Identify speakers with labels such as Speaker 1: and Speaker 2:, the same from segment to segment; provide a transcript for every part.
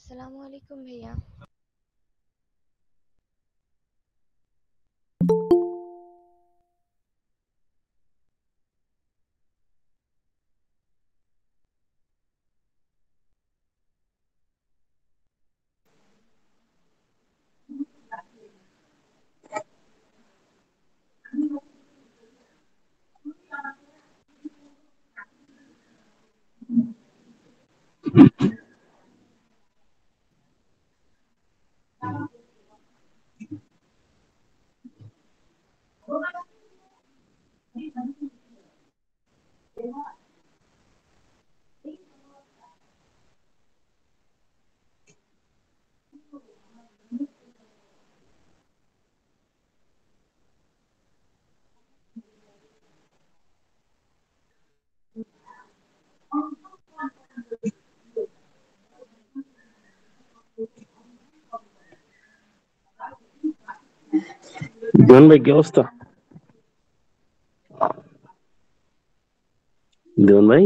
Speaker 1: আসসালামু আলাইকুম ভাইয়া।
Speaker 2: জীবন ভাই কি অবস্থা? জীবন ভাই,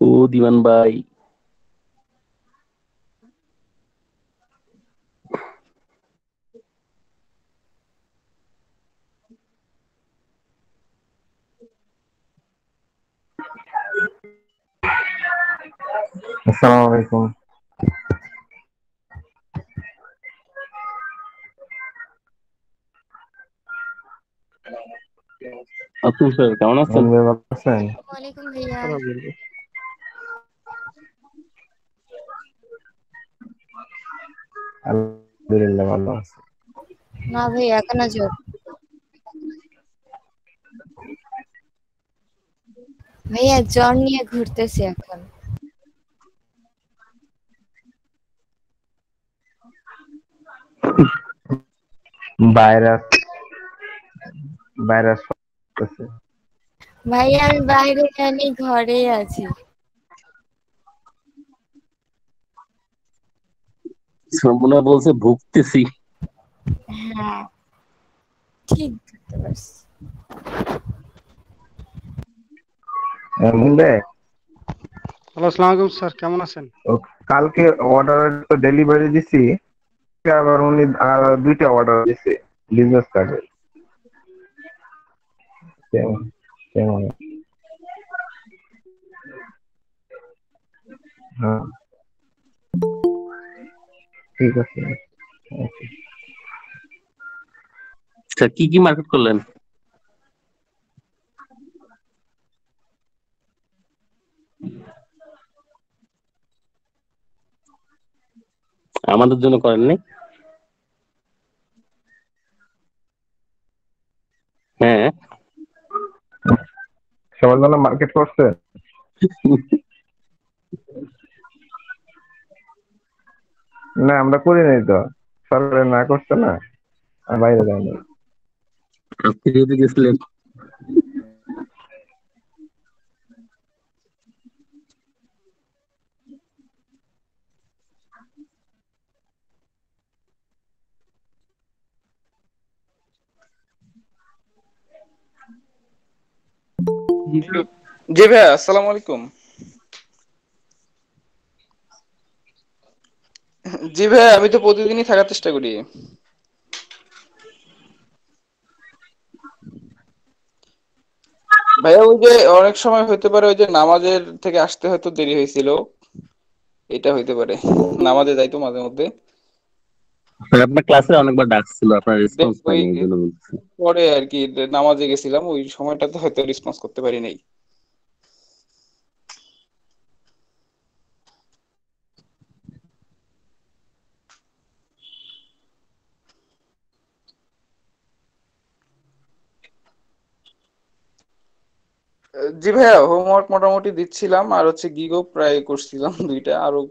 Speaker 2: ও দিবান ভাই,
Speaker 3: আসসালামু আলাইকুম।
Speaker 2: আপনি স্যার কেমন আছেন?
Speaker 3: ভালো আছেন?
Speaker 1: আসসালামু আলাইকুম ভাইয়া।
Speaker 3: আলহামদুলিল্লাহ ভালো আছি।
Speaker 1: না ভাইয়া কেন জ্বর? ভাইয়া জ্বর নিয়ে ঘুরতেছি এখন।
Speaker 3: ভাইরাস ভাইরাস আছে।
Speaker 1: ভাইয়া আমি বাইরে যাইনি, ঘরেই আছি।
Speaker 2: শ্রমনা বলছে ভুগতেছি।
Speaker 1: হ্যাঁ, ঠিক ধরতে পারছি।
Speaker 3: বুঝলে
Speaker 4: হ্যালো, আসসালামু আলাইকুম স্যার, কেমন আছেন?
Speaker 3: ও কালকে অর্ডার তো ডেলিভারি দিছি, আবার উনি দুইটা অর্ডার দিছে বিজনেস কার্ডে। কেমন কেমন? হ্যাঁ, ঠিক আছে। Okay.
Speaker 2: স্যার কি কি মার্কেট করলেন? আমাদের জন্য করেননি? হ্যাঁ।
Speaker 3: সবার জন্য মার্কেট করছে? না, আমরা করি নাই তো, সরকারে না করছে না, আর বাইরে যায়নি।
Speaker 2: আপনি যেহেতু গেছিলেন।
Speaker 5: জি ভাইয়া, আসসালামু আলাইকুম। জি ভাইয়া, আমি তো প্রতিদিনই থাকার চেষ্টা করি। ভাইয়া ওই যে অনেক সময় হইতে পারে, ওই যে নামাজের থেকে আসতে হয়তো দেরি হয়েছিল, এটা হইতে পারে। নামাজে যাইতো মাঝে মধ্যে।
Speaker 2: স্যার আপনার ক্লাসে অনেকবার ডাকছিল, আপনার রেসপন্স
Speaker 5: ওই
Speaker 2: পাইনি, এই জন্য বলছি।
Speaker 5: পরে আর কি নামাজে গেছিলাম, ওই সময়টাতে হয়তো রেসপন্স করতে পারি নাই। জি ভাইয়া, হোমওয়ার্ক মোটামুটি দিচ্ছিলাম, আর হচ্ছে গিগও প্রায় করছিলাম দুইটা আরো।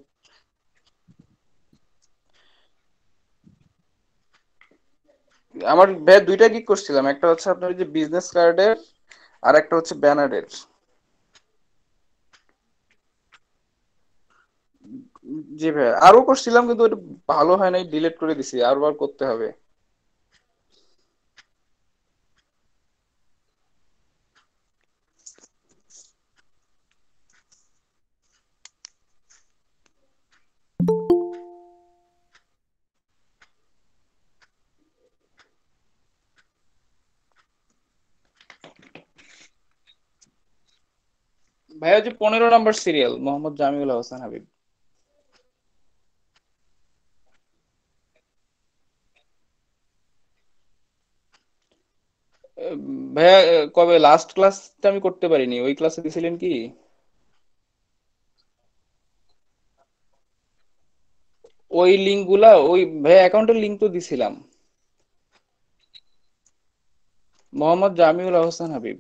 Speaker 5: আমার ভাইয়া দুইটা গিগ করছিলাম, একটা হচ্ছে আপনার ওই যে বিজনেস কার্ডের, আর একটা হচ্ছে ব্যানারের। জি ভাইয়া, আরো করছিলাম কিন্তু ওটা ভালো হয় নাই, ডিলিট করে দিছি, আরবার করতে হবে। ভাইয়া যে 15 নম্বর সিরিয়াল, মোহাম্মদ জামিউল হোসেন হাবিব। আহ, ভাইয়া কবে লাস্ট ক্লাসটা আমি করতে পারিনি, ওই ক্লাসে দিছিলেন কি? ওই লিঙ্ক গুলা, ওই ভাইয়া অ্যাকাউন্টের লিঙ্ক তো দিছিলাম। মোহাম্মদ জামিউল হোসেন হাবিব।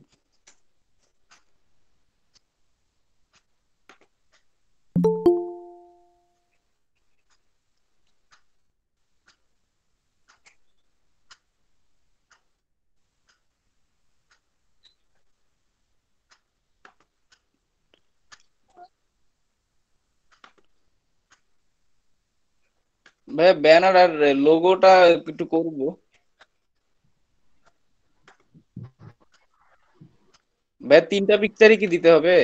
Speaker 5: ভাইয়া ব্যানার আর লোগোটা একটু করবো। ভাইয়া 3টা পিকচারই কি দিতে হবে?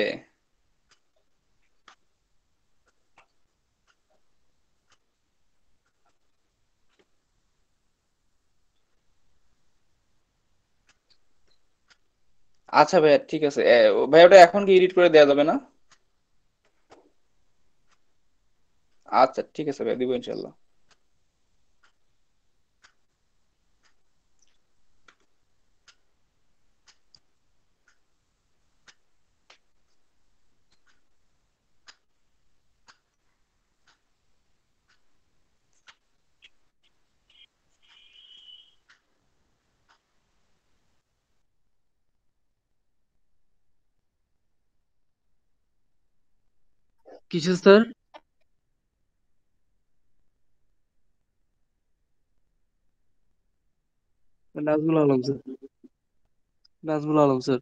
Speaker 5: আচ্ছা ভাইয়া ঠিক আছে। ভাইয়া ওটা এখন কি এডিট করে দেওয়া যাবে না? আচ্ছা ঠিক আছে ভাইয়া, দিব ইনশাল্লাহ।
Speaker 6: কিসে sir? Nazmul Alam sir. Nazmul Alam sir.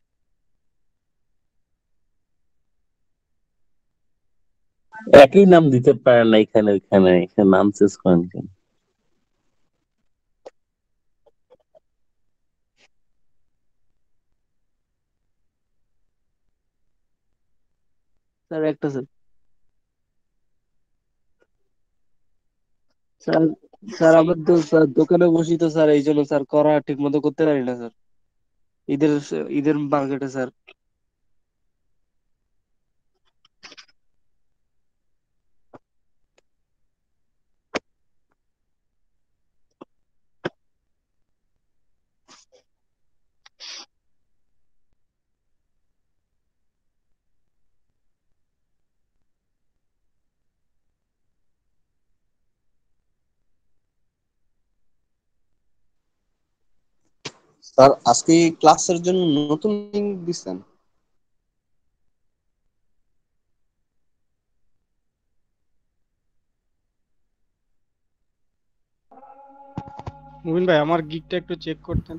Speaker 2: একই নাম দিতে পারেন না, এখানে ওইখানে এখানে নাম চেঞ্জ করেন কেন?
Speaker 6: স্যার একটা স্যার। স্যার স্যার আমার তো স্যার দোকানে বসি তো স্যার, এই জন্য স্যার করা ঠিক মতো করতে পারি না স্যার। ঈদের ঈদের মার্কেটে স্যার।
Speaker 7: স্যার আজকে ক্লাসের জন্য নতুন লিঙ্ক দিচ্ছেন?
Speaker 4: মুবিন ভাই, আমার গিকটা একটু চেক করতেন।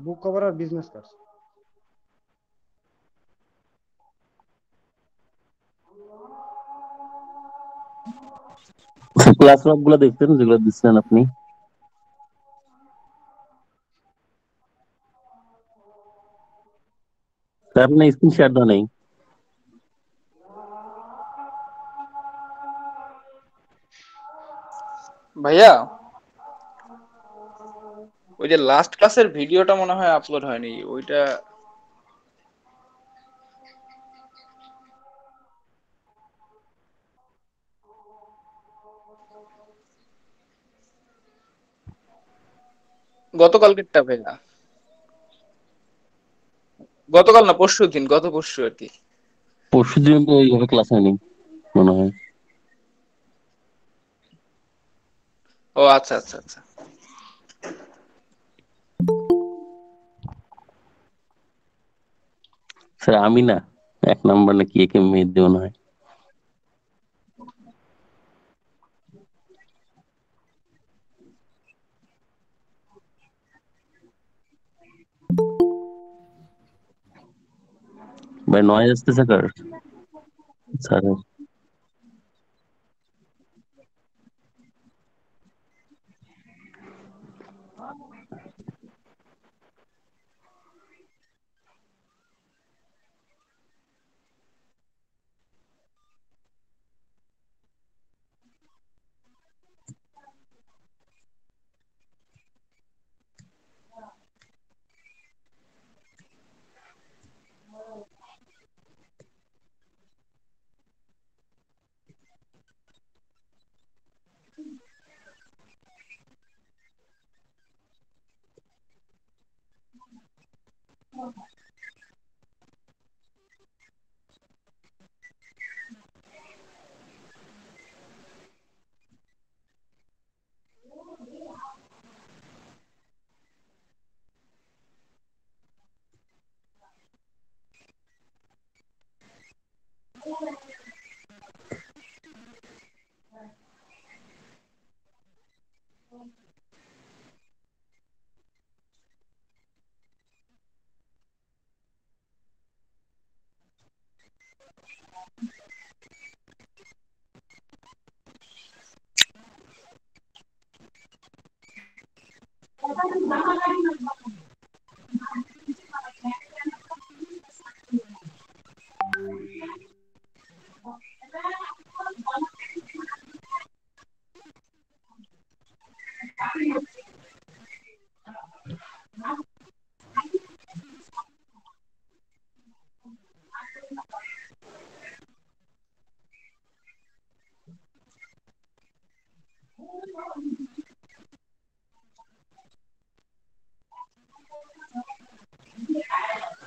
Speaker 4: বুক কভার আর বিজনেস কার্ড।
Speaker 2: ক্লাস ওয়ার্ক গুলো দেখতেন যেগুলো দিচ্ছেন আপনি? স্যার আপনার স্ক্রিন শেয়ার দেওয়া নেই।
Speaker 5: ভাইয়া ওই যে লাস্ট ক্লাসের ভিডিওটা মনে হয় আপলোড হয়নি, ওইটা। গতকালকেরটা ভাইয়া, গতকাল না পরশু দিন, গত পরশু আর কি।
Speaker 2: পরশু দিন তো ওইভাবে ক্লাস হয়নি মনে হয়।
Speaker 5: ও আচ্ছা আচ্ছা আচ্ছা।
Speaker 2: স্যার আমি না, 1 নাম্বার নাকি একে মেয়ে দেও না হয়। ভাই নয়েজ আসতেছে কার? Sir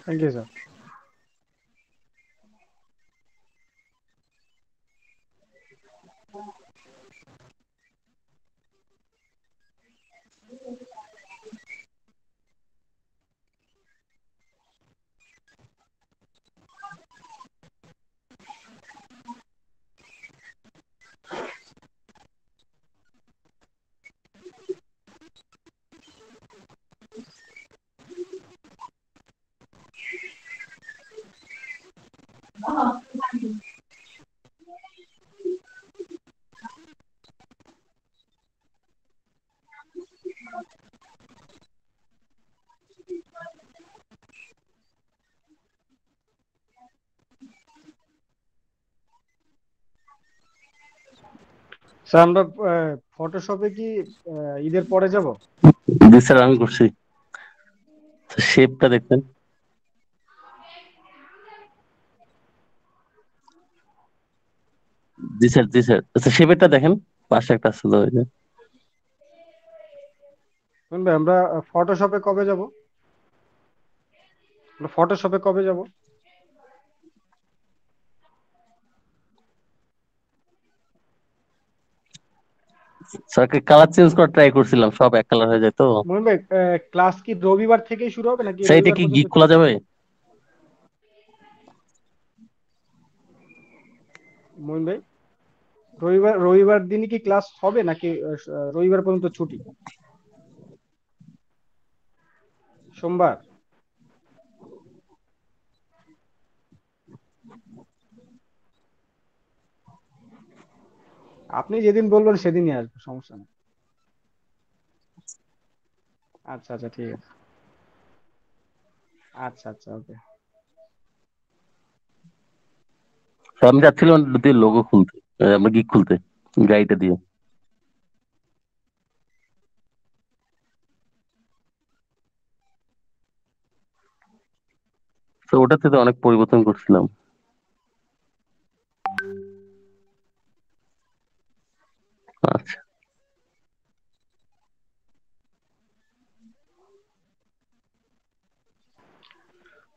Speaker 4: thank you sir. Sir আমরা ফটোশপে কি ঈদের পরে যাব?
Speaker 2: জি স্যার আমি করছি। শেপটা দেখতেন? জি স্যার জি স্যার। আচ্ছা শেপেরটা দেখেন, পাশে একটা আছে তো ওই যে।
Speaker 4: শুনবে আমরা ফটোশপে কবে যাব? আমরা ফটোশপে কবে যাব?
Speaker 2: স্যারকে কালার চেঞ্জ করার ট্রাই করছিলাম, সব এক কালার হয়ে যায় তো।
Speaker 4: মনে ভাই ক্লাস কি রবিবার থেকেই শুরু হবে নাকি
Speaker 2: স্যার এটা
Speaker 4: রবিবার
Speaker 2: কি
Speaker 4: পর্যন্ত
Speaker 2: গিগ খোলা
Speaker 4: ছুটি?
Speaker 2: যাবে?
Speaker 4: মইন ভাই, রবিবার দিনই কি ক্লাস হবে নাকি রবিবার পর্যন্ত ছুটি? সোমবার? আপনি যেদিন বলবেন সেদিনই আসবো, সমস্যা নেই। আচ্ছা আচ্ছা ঠিক আছে। আচ্ছা আচ্ছা ওকে।
Speaker 2: স্যার আমি চাচ্ছিলাম দিয়ে লোগো খুলতে, আমরা গিগ খুলতে গাড়িটা দিয়ে। তো ওটাতে তো অনেক পরিবর্তন করছিলাম। আচ্ছা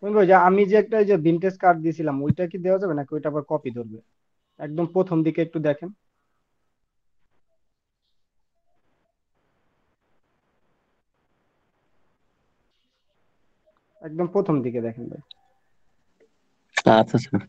Speaker 4: মইন ভাই, যে আমি যে একটা এই যে ভিনটেজ কার্ড দিয়েছিলাম ওইটা কি দেওয়া যাবে নাকি ওইটা আবার কপি ধরবে? একদম প্রথম দিকে একটু দেখেন, একদম প্রথম দিকে দেখেন ভাই।
Speaker 2: আচ্ছা স্যার।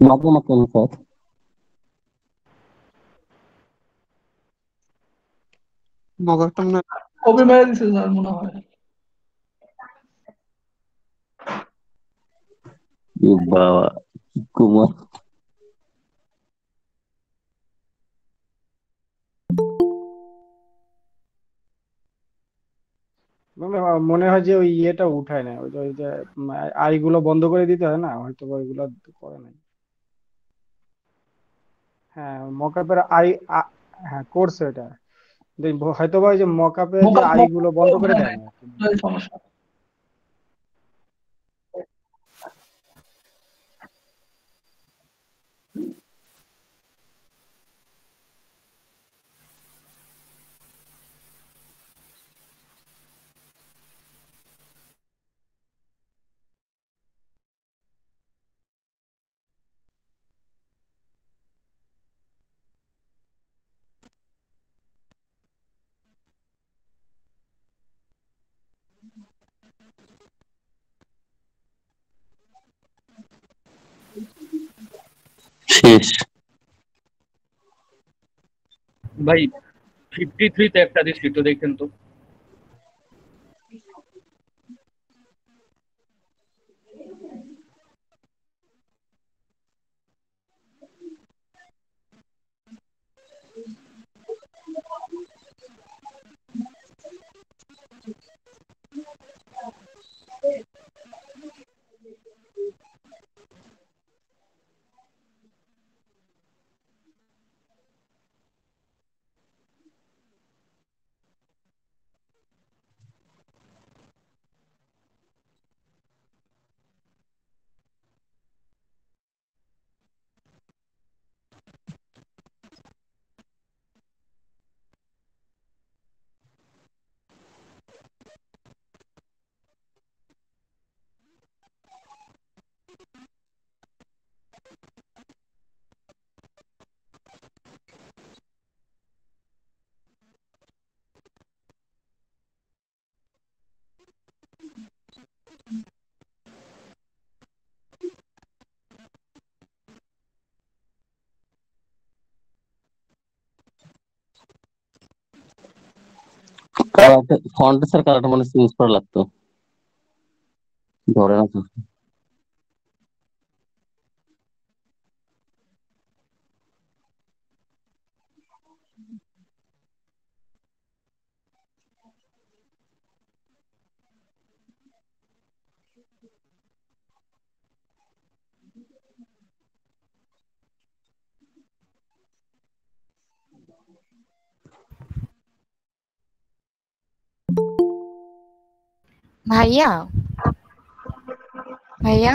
Speaker 2: মতামত কেন স্যার?
Speaker 7: মগারটা মনে হয়
Speaker 8: কপি মেরে দিছে স্যার মনে হয়।
Speaker 2: বাবা কুমার।
Speaker 4: মনে হয় যে ওই ইয়েটা উঠায় না, ওই যে আইগুলো বন্ধ করে দিতে হয় না, হয়তো বা ওইগুলো করে নাই। হ্যাঁ মকআপের হ্যাঁ করছে এটা, হয়তো বা ওই যে মকআপের যে
Speaker 8: মোকা
Speaker 4: আইগুলো বন্ধ করে
Speaker 8: হ্যাঁ
Speaker 4: দেয় না আর কি।
Speaker 8: এটাই সমস্যা।
Speaker 2: শেষ।
Speaker 9: ভাই 53 তে একটা দিচ্ছি, একটু দেখেন তো।
Speaker 2: ফন্ট স্যার কালারটা মানে চেঞ্জ করা লাগতো, ধরে না তো।
Speaker 1: ভাইয়া, ভাইয়া,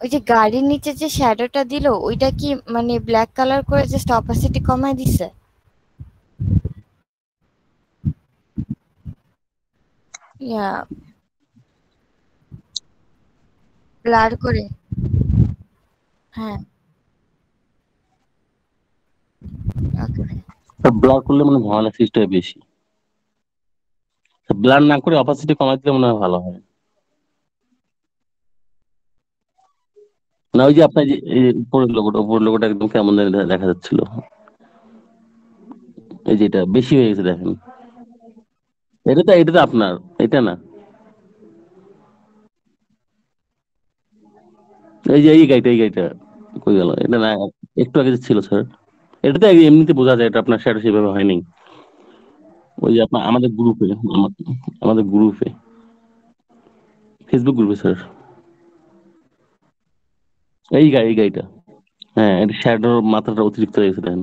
Speaker 1: ওই যে গাড়ির নিচে যে শ্যাডোটা দিল ওইটা কি মানে ব্ল্যাক কালার করে জাস্ট অপাসিটি কমায় দিছে? ইয়া ব্লার করে। হ্যাঁ ওকে।
Speaker 2: ব্লার করলে মানে ঝামেলা সৃষ্টি হয় বেশি। ব্লার না করে অপাসিটি কমাই দিলে মনে হয় ভালো হয়। না ওই যে আপনার যে এই উপরের লোগোটা একদম কেমন জানি দেখা যাচ্ছিল, এই যে এটা বেশি হয়ে গেছে দেখেন। এটা তো আপনার, এটা না। এই গাড়িটা কই গেল এটা না, একটু আগে যে ছিল স্যার। এটা তো এমনিতে বোঝা যায় এটা আপনার শ্যাডো সেভাবে হয়নি। ওই যে আপনার আমাদের গ্রুপে ফেসবুক গ্রুপে স্যার, এই গাড়িটা। হ্যাঁ এটা শ্যাডোর মাত্রাটা অতিরিক্ত হয়ে গেছে দেখেন।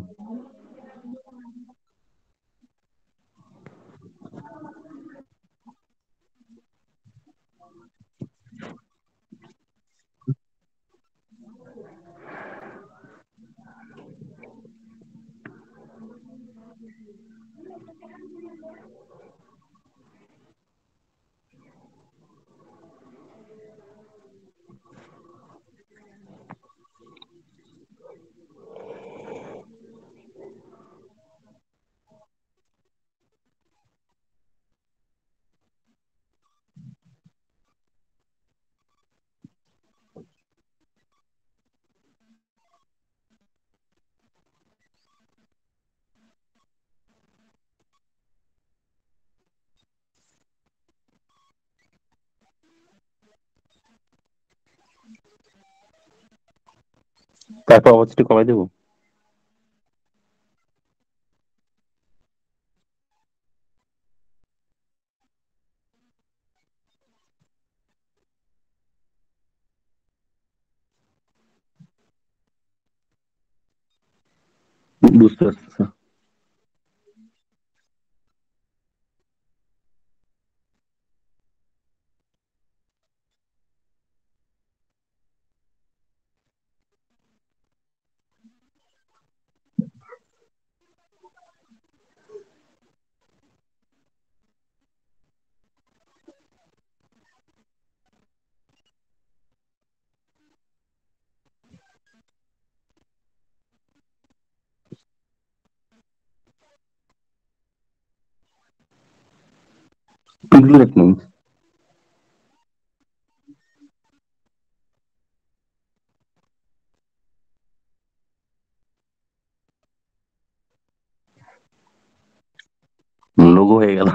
Speaker 2: তারপর অবস্থিতি কমাই দেবো। বুঝতে পারছি স্যার। পিগলেট নেই। লোগো হয়ে গেল।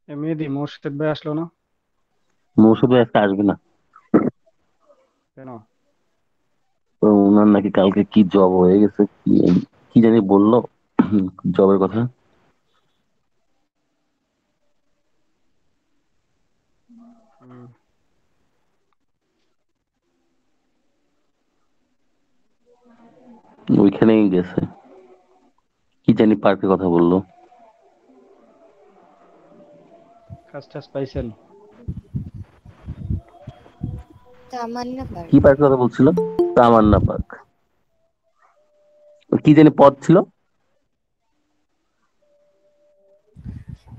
Speaker 4: মেহেদি মোর্শেদ ভাই আসলো না
Speaker 2: মৌসুদ ভাই আজকে আসবে না।
Speaker 4: কেন?
Speaker 2: তো ওনার নাকি কালকে কি জব হয়ে গেছে, কি জানি বললো জবের কথা।
Speaker 4: হুম,
Speaker 2: ওইখানেই গেছে, কি জানি পার্কের কথা বললো।
Speaker 4: কাজ টাজ পাইছেন?
Speaker 1: তামান্না পার্ক।
Speaker 2: কি পার্কের কথা বলছিল? তামান্না পার্ক। কি জানি পদ ছিল।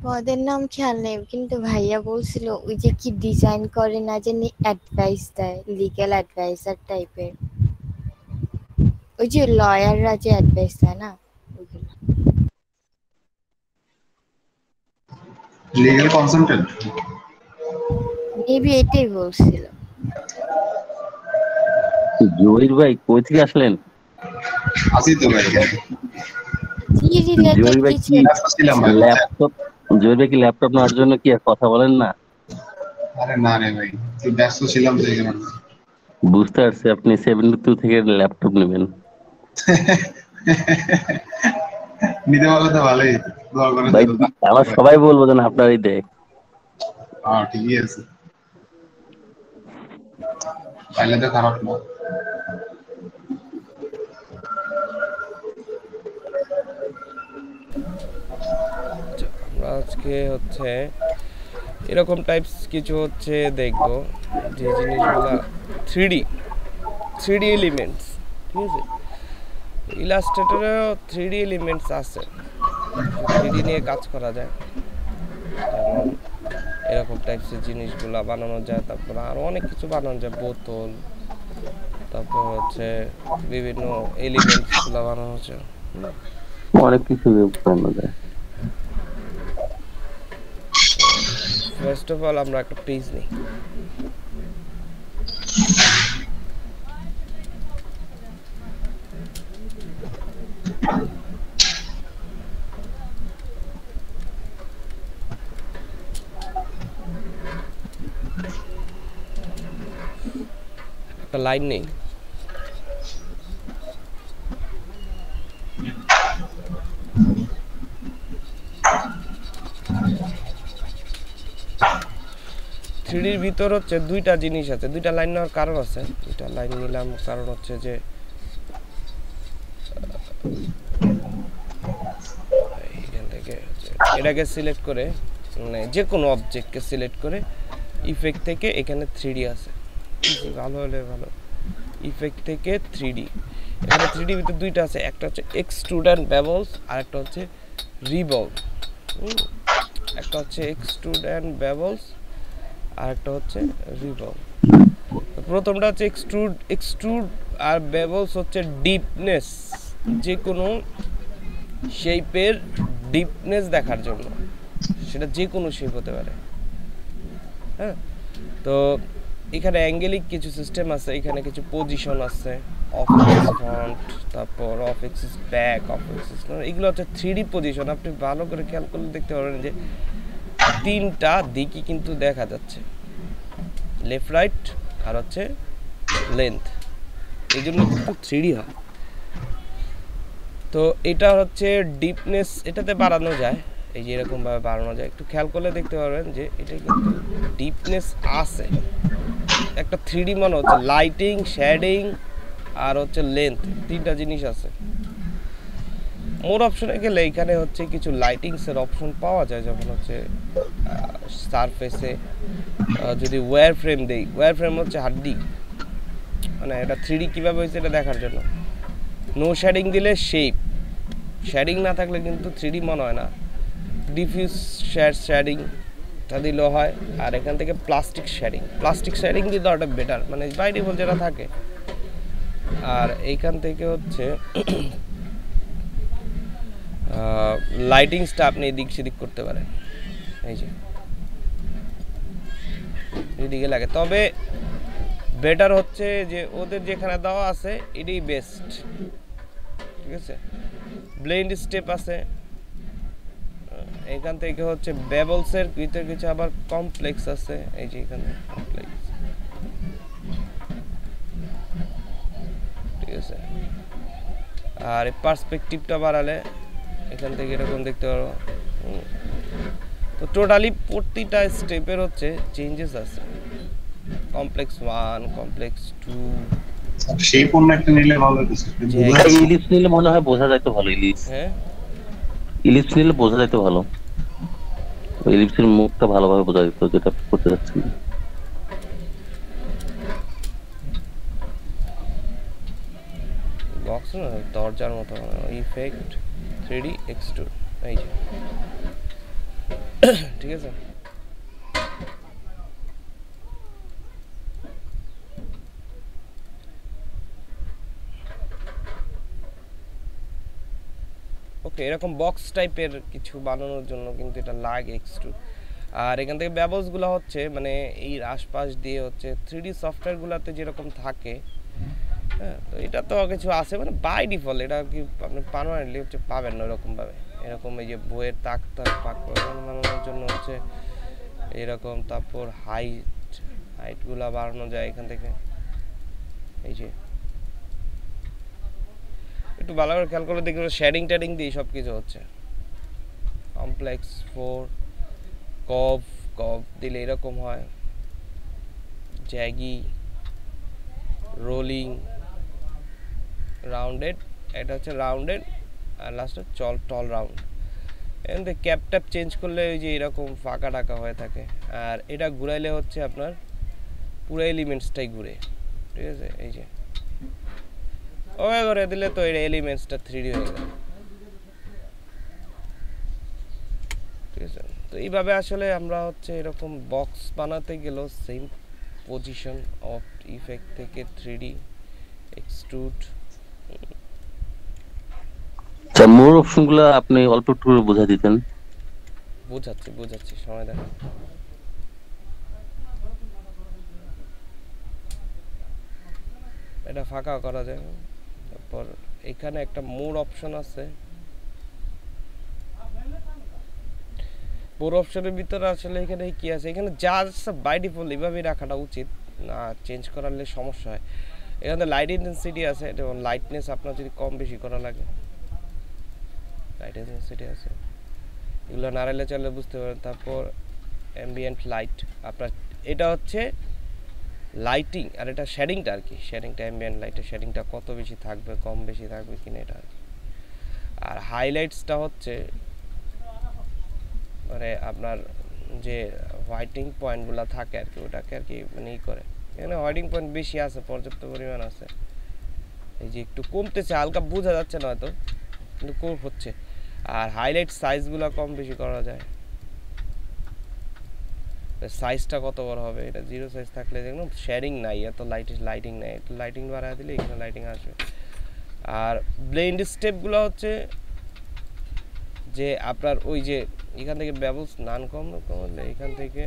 Speaker 1: পদের নাম খেয়াল নেই, কিন্তু ভাইয়া বলছিল ওই যে কি ডিজাইন করে না জানি, অ্যাডভাইস দেয়, লিগ্যাল অ্যাডভাইজার টাইপের। ওই যে লয়াররা যে অ্যাডভাইস দেয় না, ওইগুলো।
Speaker 10: Legal consultant.
Speaker 1: মেবি এটাই বলছিল।
Speaker 2: জহির ভাই কই থেকে আসলেন?
Speaker 10: আসি তো ভাই।
Speaker 1: কি রিলেটেড
Speaker 2: জহির ভাই
Speaker 1: কিছু
Speaker 2: কি
Speaker 10: ব্যস্ত ছিলাম ভাই।
Speaker 2: ল্যাপটপ, জহির ভাই কি ল্যাপটপ নেওয়ার জন্য কি আর কথা বলেন না?
Speaker 10: আরে না রে ভাই, তুই ব্যস্ত ছিলাম তো এই কারণে।
Speaker 2: বুঝতে পারছি আপনি 72 থেকে ল্যাপটপ নেবেন।
Speaker 10: নিতে পারলে তো ভালোই, দোয়া করে
Speaker 2: ভাই
Speaker 10: দিও।
Speaker 2: আমার সবাই বলবো যেন আপনারই দেয়।
Speaker 10: হ্যাঁ ঠিকই আছে, তাইলে তো খারাপ না।
Speaker 11: আমরা আজকে হচ্ছে এরকম টাইপস কিছু হচ্ছে দেখব, যে জিনিসগুলা 3D এলিমেন্টস, ঠিক আছে। ইলাস্ট্রেটরেও 3D এলিমেন্টস আছে, 3D নিয়ে কাজ করা যায়, যেমন এরকম টাইপসের জিনিসগুলা বানানো যায়। তারপর আরও অনেক কিছু বানানো যায়, বোতল, তারপর হচ্ছে বিভিন্ন এলিমেন্টসগুলো বানানো যায়,
Speaker 2: অনেক কিছু বানানো যায়।
Speaker 11: ফার্স্ট অফ অল আমরা একটা পেজ নিই। একটা লাইন নেই। থ্রিডির ভিতর হচ্ছে দুইটা জিনিস আছে, দুইটা লাইন নেওয়ার কারণ আছে। দুইটা লাইন নিলাম কারণ হচ্ছে যে এখান থেকে এটাকে সিলেক্ট করে, মানে যে কোনো অবজেক্টকে সিলেক্ট করে ইফেক্ট থেকে এখানে 3D আছে, ভালো হলে ভালো। ইফেক্ট থেকে 3D, এখানে 3D ভিতরে দুইটা আছে, একটা হচ্ছে এক্সট্রুড অ্যান্ড বেভেলস আর একটা হচ্ছে রিভলভ। একটা হচ্ছে এক্সট্রুড অ্যান্ড বেভেলস আর একটা হচ্ছে রিভলভ। প্রথমটা হচ্ছে এক্সট্রুড আর বেভেলস হচ্ছে ডিপনেস, যে কোনো শেপের ডিপনেস দেখার জন্য, সেটা যে কোনো শেপ হতে পারে। হ্যাঁ, তো এখানে অ্যাঙ্গেলিক কিছু সিস্টেম আছে, এখানে কিছু পজিশন আছে, অফ এক্সিস ফ্রন্ট, তারপর of axis back, of axis, এগুলো হচ্ছে 3D পজিশন। আপনি ভালো করে খেয়াল করলে দেখতে পারবেন যে তিনটা দিকই কিন্তু দেখা যাচ্ছে, লেফট রাইট আর হচ্ছে লেন্থ, এই জন্য কিন্তু 3D হয়। তো এটা হচ্ছে ডিপনেস, এটাতে বাড়ানো যায়, এই যে এরকমভাবে বাড়ানো যায়। একটু খেয়াল করলে দেখতে পারবেন যে এটা কিন্তু ডিপনেস আছে, একটা 3D মনে হচ্ছে। লাইটিং, শ্যাডিং আর হচ্ছে লেন্থ, তিনটা জিনিস আছে। মোর অপশনে গেলে এখানে হচ্ছে কিছু লাইটিংসের অপশন পাওয়া যায়, যেমন হচ্ছে সারফেসে যদি ওয়্যার ফ্রেম দেই, ওয়্যার ফ্রেম হচ্ছে হাড্ডি, মানে এটা 3D কীভাবে হয়েছে এটা দেখার জন্য। নো শ্যাডিং দিলে শেপ, শ্যাডিং না থাকলে কিন্তু 3D মনে হয় না। ডিফিউজ শ্যাডিং টা দিলেও হয়, আর এখান থেকে প্লাস্টিক শ্যাডিং দিলে ওটা বেটার, মানে বাই ডিফল্ট যেটা থাকে। আর এইখান থেকে হচ্ছে লাইটিংসটা আপনি এদিক সেদিক করতে পারেন, এই যে এদিকে লাগে। তবে বেটার হচ্ছে যে ওদের যেখানে দেওয়া আছে এটাই বেস্ট, ঠিক আছে। ব্লেন্ড স্টেপ আছে, এখান থেকে হচ্ছে বেভেলসের ভিতরে কিছু আবার কমপ্লেক্স আছে, এই যে এখানে কমপ্লেক্স, ঠিক আছে। আর এই পার্সপেক্টিভটা বাড়ালে এখান থেকে এরকম দেখতে পারো। তো টোটালি প্রতিটা স্টেপের হচ্ছে চেঞ্জেস আছে, কমপ্লেক্স 1, কমপ্লেক্স 2।
Speaker 10: সেই কোন একটা নিলে ভালো হতো।
Speaker 2: ইলিপস নিলে মনে হয় বোঝা যায় তো ভালো।
Speaker 11: হ্যাঁ,
Speaker 2: ইলিপস নিলে বোঝা যায় তো ভালো, ইলিপসের মুখটা ভালোভাবে বোঝা যেত, যেটা করতে যাচ্ছি।
Speaker 11: বক্স না দরজার মতো, ইফেক্ট 3D এক্সট্রুড, এই যে ঠিক আছে। ওকে, এরকম বক্স টাইপের কিছু বানানোর জন্য কিন্তু এটা লাগে এক্সট্রুড। আর এখান থেকে ব্যবসগুলো হচ্ছে মানে এই আশপাশ দিয়ে হচ্ছে 3D সফটওয়্যারগুলোতে যেরকম থাকে, হ্যাঁ, তো এটা তো কিছু আছে মানে বাই ডিফল্ট, এটা কি আপনি পার্মানেন্টলি হচ্ছে পাবেন না এরকমভাবে। এরকম এই যে বইয়ের তাক পাক বানানোর জন্য হচ্ছে এরকম, তারপর হাইটগুলো বাড়ানো যায় এখান থেকে, এই যে একটু ভালো করে খেয়াল করে দেখবেন শেডিং টেডিং দিয়ে সব কিছু হচ্ছে। কমপ্লেক্স 4, কভ দিলে এরকম হয়, জ্যাগি, রোলিং, রাউন্ডেড, এটা হচ্ছে রাউন্ডেড, আর লাস্টে টল রাউন্ড। এখান থেকে ক্যাপ ট্যাপ চেঞ্জ করলে ওই যে এরকম ফাঁকা টাকা হয়ে থাকে। আর এটা ঘুরাইলে হচ্ছে আপনার পুরো এলিমেন্টসটাই ঘুরে, ঠিক আছে। এই যে ওকে করে দিলে তো এই এলিমেন্টসটা 3D হয়ে গেল, ঠিক আছে। তো এইভাবে আসলে আমরা হচ্ছে এরকম বক্স বানাতে গেলেও সেম পজিশন অফ ইফেক্ট থেকে 3D এক্সট্রুড।
Speaker 2: আচ্ছা, মোর অপশনগুলো আপনি অল্প একটু বোঝা দিতেন।
Speaker 11: বোঝাচ্ছি সময় দেন। এটা ফাঁকা করা যায়। তারপর এখানে একটা মোর অপশন আছে, মোর অপশনের ভিতরে আসলে এখানে কি আছে, এখানে যা আছে বাই ডিফল্ট এইভাবেই রাখাটা উচিত। না চেঞ্জ করালে সমস্যা হয়। এখানে লাইট ইন্টেন্সিটি আছে, যেমন লাইটনেস আপনার যদি কম বেশি করা লাগে, লাইট ইন্টেন্সিটি আছে, এগুলো নাড়ালে চলে বুঝতে পারেন। তারপর অ্যাম্বিয়েন্ট লাইট আপনার, এটা হচ্ছে লাইটিং, আর এটা শেডিংটা আর কি, শেডিংটা অ্যাম্বিয়েন্ট লাইটের শেডিংটা কত বেশি থাকবে কম বেশি থাকবে কিনা এটা আর কি। আর হাইলাইটসটা হচ্ছে মানে আপনার যে হোয়াইটিং পয়েন্টগুলো থাকে আর কি, ওটাকে আর কি মানে ই করে। এখানে হোয়াইটিং পয়েন্ট বেশি আছে, পর্যাপ্ত পরিমাণ আছে, এই যে একটু কমতেছে, হালকা বোঝা যাচ্ছে না হয়তো, কিন্তু কম হচ্ছে। আর হাইলাইট সাইজগুলো কম বেশি করা যায়, সাইজটা কত বড় হবে, এটা 0 সাইজ থাকলে দেখুন শেডিং নাই, এত লাইটিং নাই, একটু লাইটিং বাড়ায় দিলে এখানে লাইটিং আসবে। আর ব্লেন্ড স্টেপগুলো হচ্ছে যে আপনার ওই যে এখান থেকে বেবলস নান কমালে এখান থেকে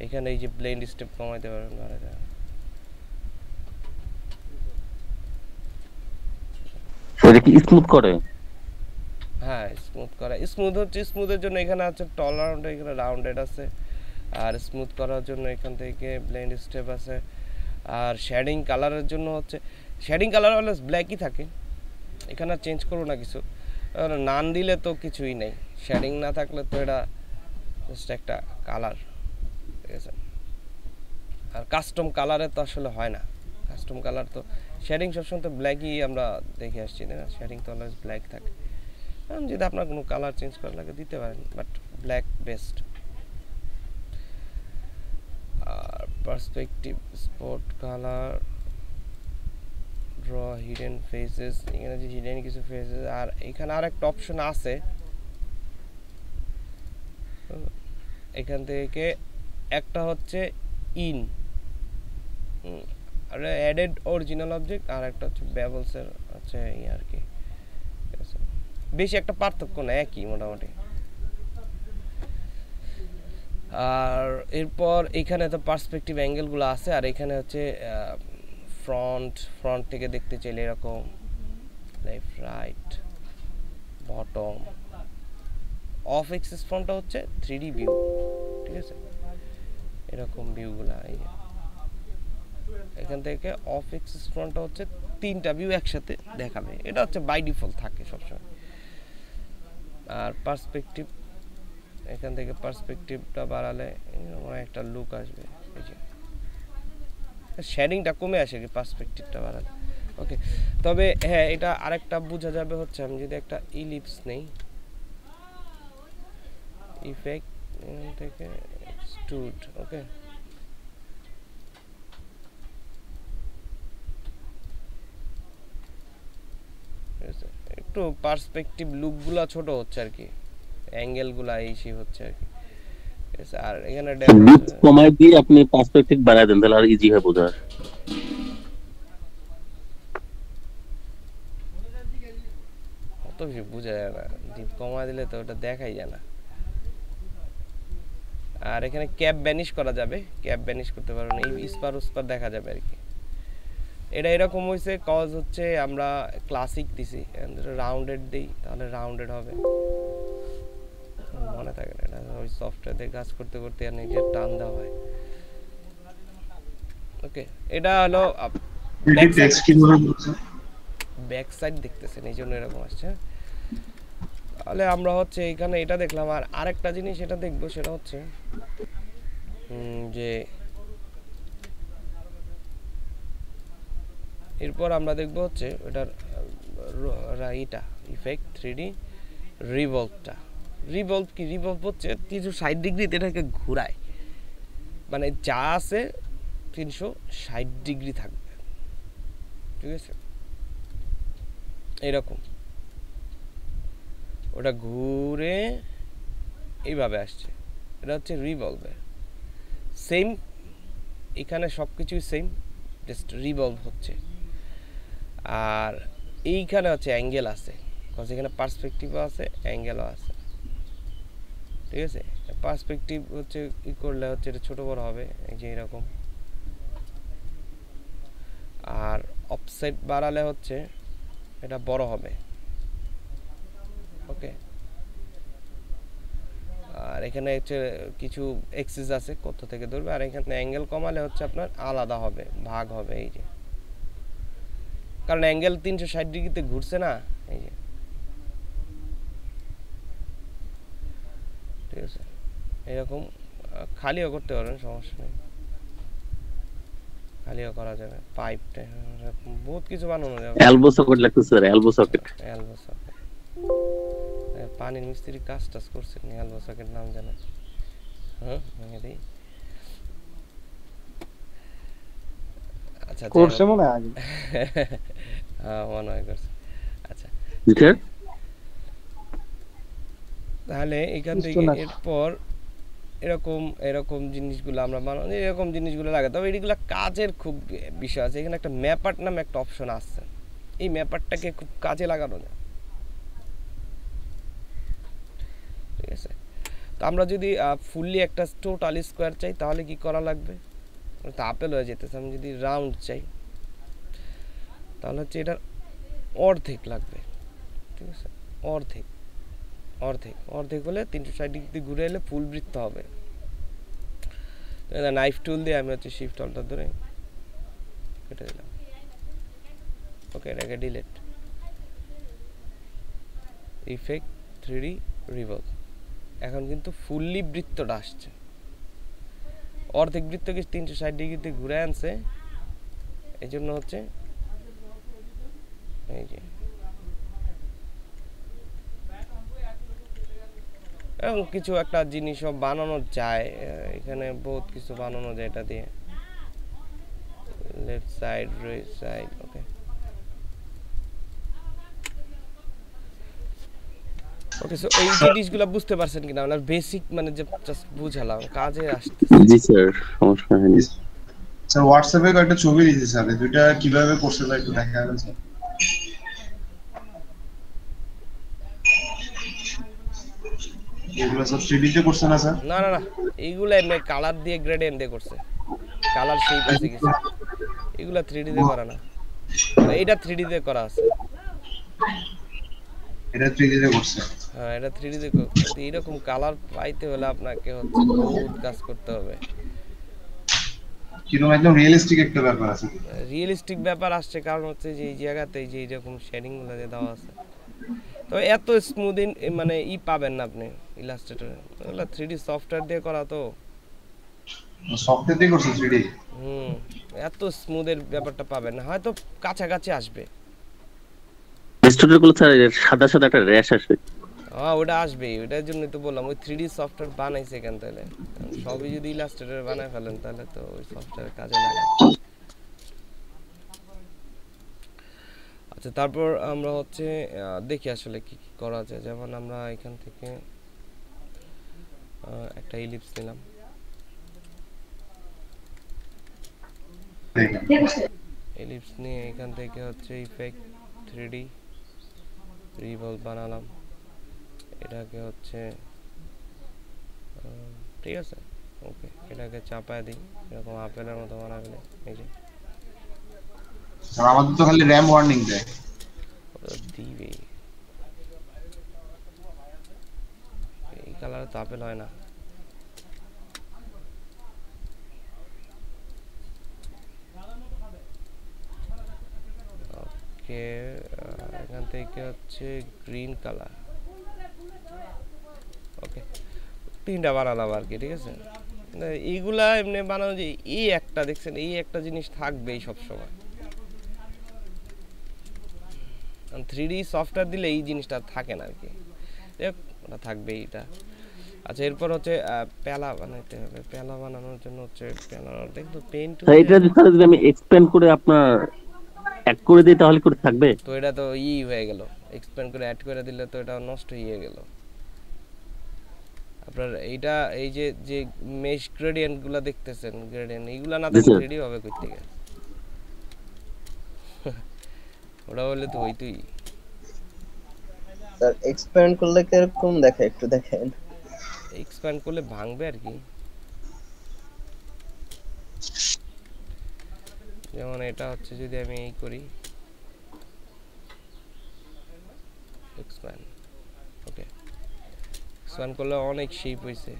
Speaker 11: এখানে এই যে ব্লেন্ড স্টেপ কমাইতে পারবেন, বাড়াতে পারবেন।
Speaker 2: এটা কি স্মুথ করে?
Speaker 11: হ্যাঁ স্মুথ করে, স্মুথ হচ্ছে, স্মুথের জন্য এখানে আছে টল রাউন্ড, এখানে রাউন্ডেড আছে। আর স্মুথ করার জন্য এখান থেকে ব্লেন্ড স্টেপ আছে। আর শেডিং কালারের জন্য হচ্ছে, শেডিং কালার হলে ব্ল্যাকই থাকে, এখানে আর চেঞ্জ করবো না কিছু। নান দিলে তো কিছুই নেই, শেডিং না থাকলে তো এটা জাস্ট একটা কালার, ঠিক আছে। আর কাস্টম কালারে তো আসলে হয় না, কাস্টম কালার তো শেডিং সবসময় তো ব্ল্যাকই আমরা দেখে আসছি, তাই না? শেডিং তো অলওয়েজ ব্ল্যাক থাকে। যদি আপনার কোনো কালার চেঞ্জ করা লাগে দিতে পারেন, বাট ব্ল্যাক বেস্ট। আর perspective, spot colour, draw hidden faces, এখানে যে হিডেন কিছু ফেসেস। আর এখানে আর একটা অপশন আছে, এখান থেকে একটা হচ্ছে ইন, আর অ্যাডেড অরিজিনাল অবজেক্ট, আর একটা হচ্ছে বেবলসের হচ্ছে ই আর কি, ঠিক আছে। বেশি একটা পার্থক্য না, একই মোটামুটি। আর এরপর এখানে তো পার্সপেক্টিভ অ্যাঙ্গেলগুলো আছে। আর এখানে হচ্ছে ফ্রন্ট থেকে দেখতে চাইলে এরকম left right bottom. Off axis ফ্রন্টটা হচ্ছে 3D ভিউ, ঠিক আছে, এরকম ভিউগুলো। এই এখান থেকে অফ এক্সিস ফ্রন্টটা হচ্ছে 3টা ভিউ একসাথে দেখাবে, এটা হচ্ছে বাই ডিফল্ট থাকে সবসময়। আর পার্সপেক্টিভ, এখান থেকে পার্সপেক্টিভটা বাড়ালে একটা লুক আসবে, এই যে শেডিংটা কমে আসে কি পার্সপেক্টিভটা বাড়ালে। ওকে, তবে হ্যাঁ এটা আরেকটা বোঝা যাবে হচ্ছে, আমি যদি একটা ইলিপস নেই, ইফেক্ট এখান থেকে এক্সট্রুড, ওকে, একটু পার্সপেক্টিভ লুকগুলা ছোট হচ্ছে আর কি, অ্যাঙ্গেলগুলা এইসি হচ্ছে আর কি। আর এখানে
Speaker 2: লুক কমাই দিয়ে আপনি পার্সপেক্টিভ বাড়ায় দেন, তাহলে আর ইজি হয় বোঝা।
Speaker 11: অত বেশি বোঝা যায় না, ডিপ কমাই দিলে তো ওটা দেখাই যায় না। আর এখানে ক্যাপ ব্যানিশ করা যাবে, ক্যাপ ব্যানিশ করতে পারবেন, এই ইস্পার উস্পার দেখা যাবে আর কি। এটা এরকম হয়েছে কজ হচ্ছে আমরা ক্লাসিক দিছি, রাউন্ডেড দিই তাহলে রাউন্ডেড হবে, মনে থাকে না, এটা ওই সফটওয়্যার দিয়ে কাজ করতে করতে আর নিজের টান দেওয়া হয়। ওকে, এটা হলো ব্যাক সাইড দেখতেছেন, এই জন্য এরকম আসছে। তাহলে আমরা হচ্ছে এখানে এটা দেখলাম। আর আরেকটা জিনিস এটা দেখবো, সেটা হচ্ছে যে এরপর আমরা দেখবো হচ্ছে ওটার এইটা ইফেক্ট 3D রিভলভটা। রিভলভ কি? রিভলভ হচ্ছে 360 ডিগ্রিতে এটাকে ঘোরায়, মানে যা আছে 360 ডিগ্রি থাকবে, ঠিক আছে, এরকম ওটা ঘুরে এইভাবে আসছে, এটা হচ্ছে রিভলভের সেম। এখানে সব কিছুই সেম, জাস্ট রিভলভ হচ্ছে। আর এইখানে হচ্ছে অ্যাঙ্গেল আছে, কারণ এখানে পার্সপেক্টিভও আছে অ্যাঙ্গেলও আছে, ঠিক আছে। পার্সপেক্টিভ হচ্ছে ই করলে হচ্ছে এটা ছোট বড় হবে, এই যে এরকম। আর অফসেট বাড়ালে হচ্ছে এটা বড় হবে, ওকে। আর আর এখানে হচ্ছে কিছু এক্সিস আছে কত থেকে ধরবে, আর এখানে অ্যাঙ্গেল কমালে হচ্ছে আপনার আলাদা হবে, ভাগ হবে এই যে, কারণ অ্যাঙ্গেল 360 ডিগ্রিতে ঘুরছে না এই যে, ঠিক আছে। এরকম খালিও করতে পারেন, সমস্যা নেই, খালিও করা যাবে। পাইপটা বহুত কিছু বানানো যাবে।
Speaker 2: এলবো সকেট লাগতেছে sir, elbow socket.
Speaker 11: Elbow socket পানির মিস্ত্রি কাজ টাজ করছেন, এলবো সকেট নাম জানেন? হ্যাঁ এটাই। আচ্ছা
Speaker 4: করছে মনে হয় আগে।
Speaker 11: হ্যাঁ মনে হয় করছে। আচ্ছা
Speaker 2: স্যার
Speaker 11: তাহলে এখান থেকে এরপর এরকম এরকম জিনিসগুলো আমরা বানাবো, এরকম জিনিসগুলো লাগে। তবে এগুলো কাজের খুব বিষয় আছে। এখানে একটা ম্যাপার নামে একটা অপশন আছে, এই ম্যাপারটাকে খুব কাজে লাগানো যায়, ঠিক আছে। তো আমরা যদি ফুললি একটা টোটাল স্কোয়ার চাই তাহলে কি করা লাগবে, তো আপেল হয়ে যেতেছে। আমি যদি রাউন্ড চাই তাহলে হচ্ছে এটার অর্ধেক লাগবে, ঠিক আছে। অর্ধেক অর্ধেক অর্ধেক হলে 360 ডিগ্রি ঘুরে এলে ফুল বৃত্ত হবে। নাইফ টুল দিয়ে আমি হচ্ছে শিফট অল্টার ধরে কেটে দিলাম। ওকে এটাকে ডিলিট। Effect 3D revolve. এখন কিন্তু ফুললি বৃত্তটা আসছে, অর্ধেক বৃত্তকে 360 ডিগ্রিতে ঘুরে আনছে, এই জন্য হচ্ছে এই যে এবং কিছু একটা জিনিসও বানানো যায়, এখানে বহুত কিছু বানানো যায় এটা দিয়ে। লেফট সাইড রাইট সাইড, ওকে ওকে। সো এই জিনিসগুলো বুঝতে পারছেন কিনা, আমরা বেসিক মানে যে জাস্ট বুঝালাম, কাজে আসছে।
Speaker 2: জি স্যার, সমস্যা নেই
Speaker 10: স্যার। হোয়াটসঅ্যাপে একটা ছবি দিয়েছি স্যার, দুইটা কিভাবে করছে তা একটু দেখাবেন স্যার। এগুলো সব 3D তে করছে না স্যার?
Speaker 11: না না না, এইগুলো এমনি কালার দিয়ে গ্রেডিয়েন্ট দিয়ে করছে, কালার শেপ আছে কিছু, এগুলা 3D তে করা না। এইটা 3D তে করা আছে,
Speaker 10: এটা 3D তে করছে।
Speaker 11: হ্যাঁ এটা 3D তে করতে। এরকম কালার পাইতে হলে আপনাকে হচ্ছে বহুত কাজ করতে হবে।
Speaker 10: কিরকম একদম রিয়েলিস্টিক একটা ব্যাপার আছে।
Speaker 11: রিয়েলিস্টিক ব্যাপার আসছে কারণ হচ্ছে যে এই জায়গাতে যে এরকম শেডিং গুলো যে দেওয়া আছে, তো এত স্মুদিং মানে পাবেন না আপনি ইলাস্ট্রেটরে। ওগুলো 3D সফটওয়্যার দিয়ে করা, তো
Speaker 10: সফটওয়্যার দিয়ে করছে 3D।
Speaker 11: এত স্মুথের ব্যাপারটা পাবেন না, হয়তো কাছাকাছি আসবে।
Speaker 2: ইলাস্ট্রেটর গুলো স্যার সাদা সাদা একটা র্যাশ আসে।
Speaker 11: হ্যাঁ ওটা আসবেই, ওটার জন্যই তো বললাম ওই 3D সফটওয়্যার বানাইছে কেন তাহলে। সবই যদি ইলাস্ট্রেটরে বানায় ফেলেন তাহলে তো ওই সফটওয়্যার কাজে লাগে। আচ্ছা তারপর আমরা হচ্ছে দেখি আসলে কি কি করা যায়। যেমন আমরা এখান থেকে একটা ইলিপস নিলাম, ইলিপস নিয়ে এখান থেকে হচ্ছে ইফেক্ট 3D রিভলভ বানালাম। এটাকে হচ্ছে ঠিক আছে, ওকে এটাকে চাপায় দিই, এরকম আপেলের মতো বানাবেন। এই যে
Speaker 10: স্যার আমাদের তো খালি র‍্যাম ওয়ার্নিং দেয়।
Speaker 11: দিবে এই কালারে তো আপেল হয় না। ওকে এখান থেকে হচ্ছে গ্রিন কালার, ওকে তিনটা বানালাম আর কি, ঠিক আছে। এইগুলা এমনি বানানো যে এই একটা দেখছেন, এই একটা জিনিস থাকবেই সবসময়। 3D সফটওয়্যার দিলে এই জিনিসটা থাকে না আর কি, ওটা থাকবেই এটা। আচ্ছা এরপর হচ্ছে পেলা বানাইতে হবে। পেলা বানানোর জন্য হচ্ছে পেলার দেখো পেইন্ট,
Speaker 2: এটা যদি আমি এক্সপ্যান্ড করে আপনার অ্যাড করে দিই তাহলে করে থাকবে।
Speaker 11: তো এটা তো হয়ে গেল, এক্সপ্যান্ড করে অ্যাড করে দিলে তো এটা নষ্ট হয়ে গেল আপনার। এইটা এই যে যে মেশ গ্রেডিয়েন্ট গুলো দেখতেছেন, গ্রেডিয়েন্ট এইগুলা না থাকলে 3D হবে কই থেকে? ওটা বলে তো হইতই।
Speaker 7: স্যার এক্সপ্যান্ড করলে কিরকম দেখে একটু দেখেন।
Speaker 11: এক্সপ্যান্ড করলে ভাঙবে আর কি। যেমন এটা হচ্ছে যদি আমি এই করি এক্সপ্যান্ড, ওকে এক্সপ্যান্ড করলে অনেক শেপ হইছে।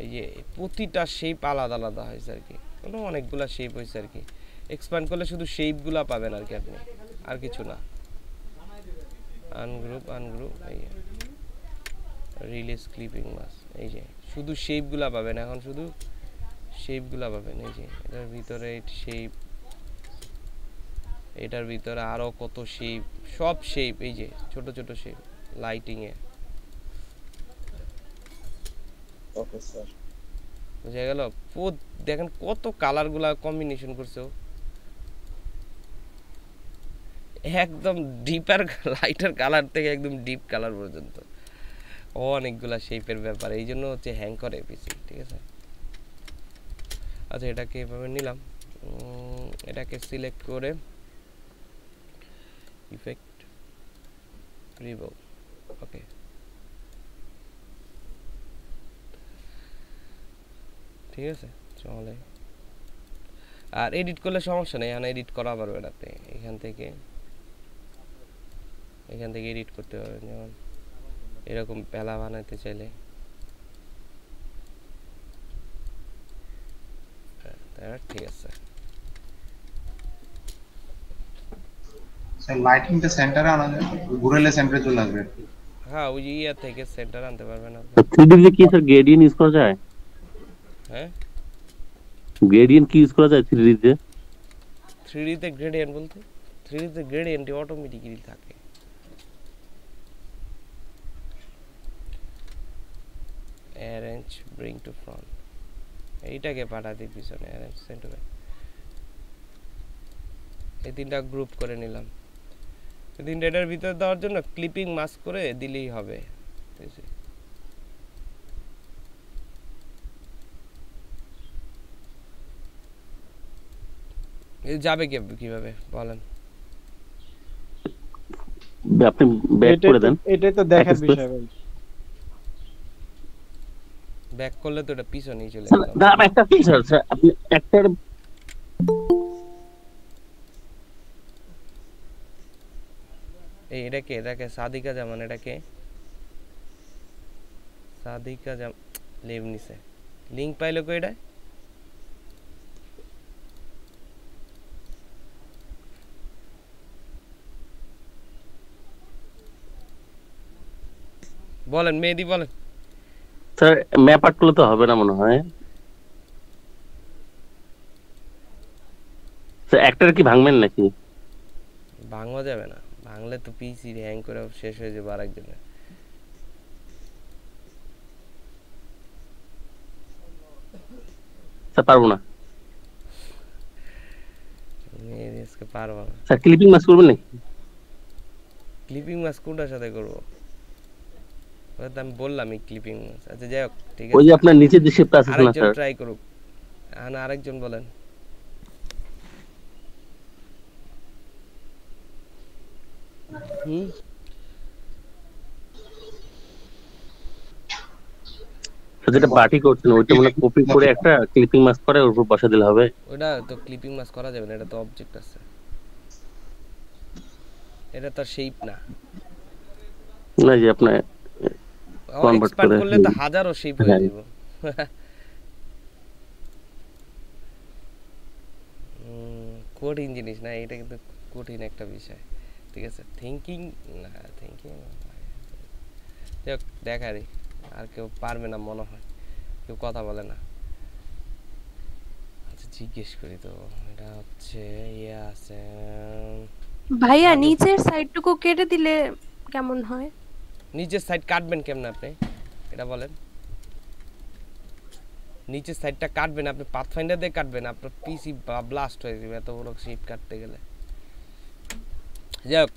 Speaker 11: এই যে প্রতিটা শেপ আলাদা আলাদা হয়েছে আর কি, অনেকগুলা শেপ হয়েছে আর কি। এক্সপ্যান্ড করলে শুধু শেপগুলা পাবেন আর কি আপনি, আর কিছু না। আনগ্রুপ এই রিলিজ ক্লিপিং মাস, এই যে শুধু শেপগুলা পাবেন, এখন শুধু শেপগুলা পাবেন। এই যে এটার ভিতরে শেপ, এটার ভিতরে আরো কত শেপ, সব শেপ, এই যে ছোট ছোট শেপ লাইটিং এ।
Speaker 7: ওকে স্যার,
Speaker 11: বুঝা গেল? দেখেন কত কালার গুলা কম্বিনেশন করছে, একদম ডিপার লাইটার কালার থেকে একদম ডিপ কালার পর্যন্ত অনেকগুলা শেপের ব্যাপার, এই জন্য হচ্ছে হ্যাং করে পিসি। ঠিক আছে, আচ্ছা এটাকে এভাবে নিলাম, এটাকে সিলেক্ট করে ইফেক্ট রিমুভ, ওকে। ঠিক আছে, চলে। আর এডিট করলে সমস্যা নেই, এখন এডিট করা পারবেন আপনি এখান থেকে এডিট করতে পারবেন। যেমন এরকম পেলা বানাতে চাইলে ঠিক আছে।
Speaker 10: স্যার লাইটিংটা সেন্টারে আনা যায়, ঘুরেলে সেন্টারে চলে আসবে।
Speaker 11: হ্যাঁ, ওই ইয়া থেকে সেন্টার আনতে পারবেন আপনি।
Speaker 2: 3D তে কি স্যার গ্রেডিয়েন্ট ইউজ করা যায়?
Speaker 11: হ্যাঁ,
Speaker 2: গ্রেডিয়েন্ট কি ইউজ করা যায় 3D তে?
Speaker 11: 3D তে গ্রেডিয়েন্ট বলতে 3D তে গ্রেডিয়েন্ট অটোমেটিক্যালি থাকে। অ্যারেঞ্জ ব্রিং টু ফ্রন্ট, এইটাকে পাঠা দিই পিছনে, অ্যারেঞ্জ সেন্টার। এই তিনটা গ্রুপ করে নিলাম। এই তিনটা এটার ভিতরে দেওয়ার জন্য ক্লিপিং মাস্ক করে দিলেই হবে। ঠিক আছে, এই যাবে কিভাবে বলেন?
Speaker 2: আপনি ব্যাক করে দেন,
Speaker 4: এটাই তো দেখার বিষয় ভাই।
Speaker 11: ব্যাক করলে তো এটা পিছনেই চলে
Speaker 2: যাবে। না একটা ফিচার স্যার, আপনি একটা
Speaker 11: এটাকে সাদিকা জামান, এটাকে সাদিকা লেভ নিছে। লিংক পাইলো কো? এটা বলেন, মেহেদি বলেন।
Speaker 2: স্যার ম্যাপ আর্ট করলে তো হবে না মনে হয় স্যার। একটার কি ভাঙবেন নাকি?
Speaker 11: ভাঙা যাবে না, ভাঙলে তো পিসি হ্যাং করে শেষ হয়ে যাবে আরেকজনের।
Speaker 2: স্যার পারবো না
Speaker 11: আজকে পারবো না
Speaker 2: স্যার। ক্লিপিং মাস্ক করবেন নাকি?
Speaker 11: ক্লিপিং মাস্ক কোনটার সাথে করবো? ওটা তো আমি বললামই ক্লিপিং মাস্ক। আচ্ছা যাই হোক, ঠিক
Speaker 2: ওই
Speaker 11: আছে,
Speaker 2: যে আপনার নিচে যে শেপটা আছে না
Speaker 11: আরেকজন
Speaker 2: স্যার,
Speaker 11: ট্রাই করুক। না, আরেকজন বলেন।
Speaker 2: যেটা বাটি করছেন ওইটা মানে কপি করে একটা ক্লিপিং মাস্ক করে ওর উপর বসা দিলে হবে।
Speaker 11: ওটা তো ক্লিপিং মাস্ক করা যাবে না, এটা তো অবজেক্ট আছে, এটা তো শেপ না।
Speaker 2: না যে আপনি কনভার্ট
Speaker 11: এক্সপান্ড
Speaker 2: করে
Speaker 11: করলে তো হাজারো শেপ হয়ে যাবে। কঠিন জিনিস না এটা, কিন্তু কঠিন একটা বিষয়। ঠিক আছে, থিংকিং না, থিংকিং দেখা রে, আর কেউ পারবে না মনে হয়, কেউ কথা বলে না। আচ্ছা জিজ্ঞেস করি তো, এটা হচ্ছে ইয়ে আছে
Speaker 12: ভাইয়া, নিচের সাইডটুকু কেটে দিলে কেমন হয়?
Speaker 11: নিচের সাইড কাটবেন কেমনে আপনি এটা বলেন? নিচের সাইডটা কাটবেন আপনি পাথফাইন্ডার দিয়ে কাটবেন, আপনার পিসি ব্লাস্ট হয়ে যাবে এত বড় শেপ কাটতে গেলে। যাই হোক,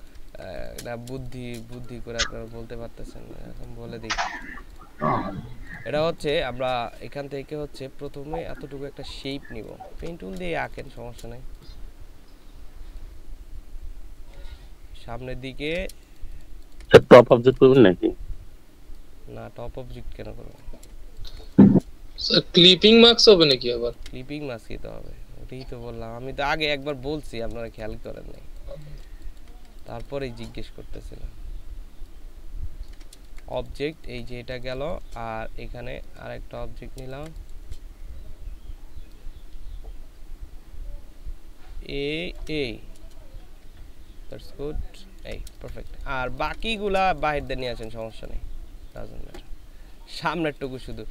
Speaker 11: এটা বুদ্ধি করে আপনারা বলতে পারতেছেন, এখন বলে দিই। এটা হচ্ছে আমরা এখান থেকে হচ্ছে প্রথমে এতটুকু একটা শেপ নিব, পেন টুল দিয়ে আঁকেন, সমস্যা নেই। সামনের দিকে
Speaker 2: টপ অবজেক্ট করবেন নাকি?
Speaker 11: না, টপ অবজেক্ট কেন করবেন?
Speaker 13: স্যার ক্লিপিং মাস্ক হবে নাকি আবার?
Speaker 11: ক্লিপিং মাস্কই তো হবে, ওটাই তো বললাম আমি, তো আগে একবার বলছি আপনারা খেয়াল করেন নাই। তারপরেই জিজ্ঞেস করতেছিলাম অবজেক্ট এই যে এটা গেল আর এখানে আরেকটা অবজেক্ট নিলাম এই দ্যাটস গুড এই পারফেক্ট আর বাকিগুলা বাইরে দিয়ে নিয়ে আসেন সমস্যা নেই ডাজন্ট ম্যাটার সামনেরটুকু শুধু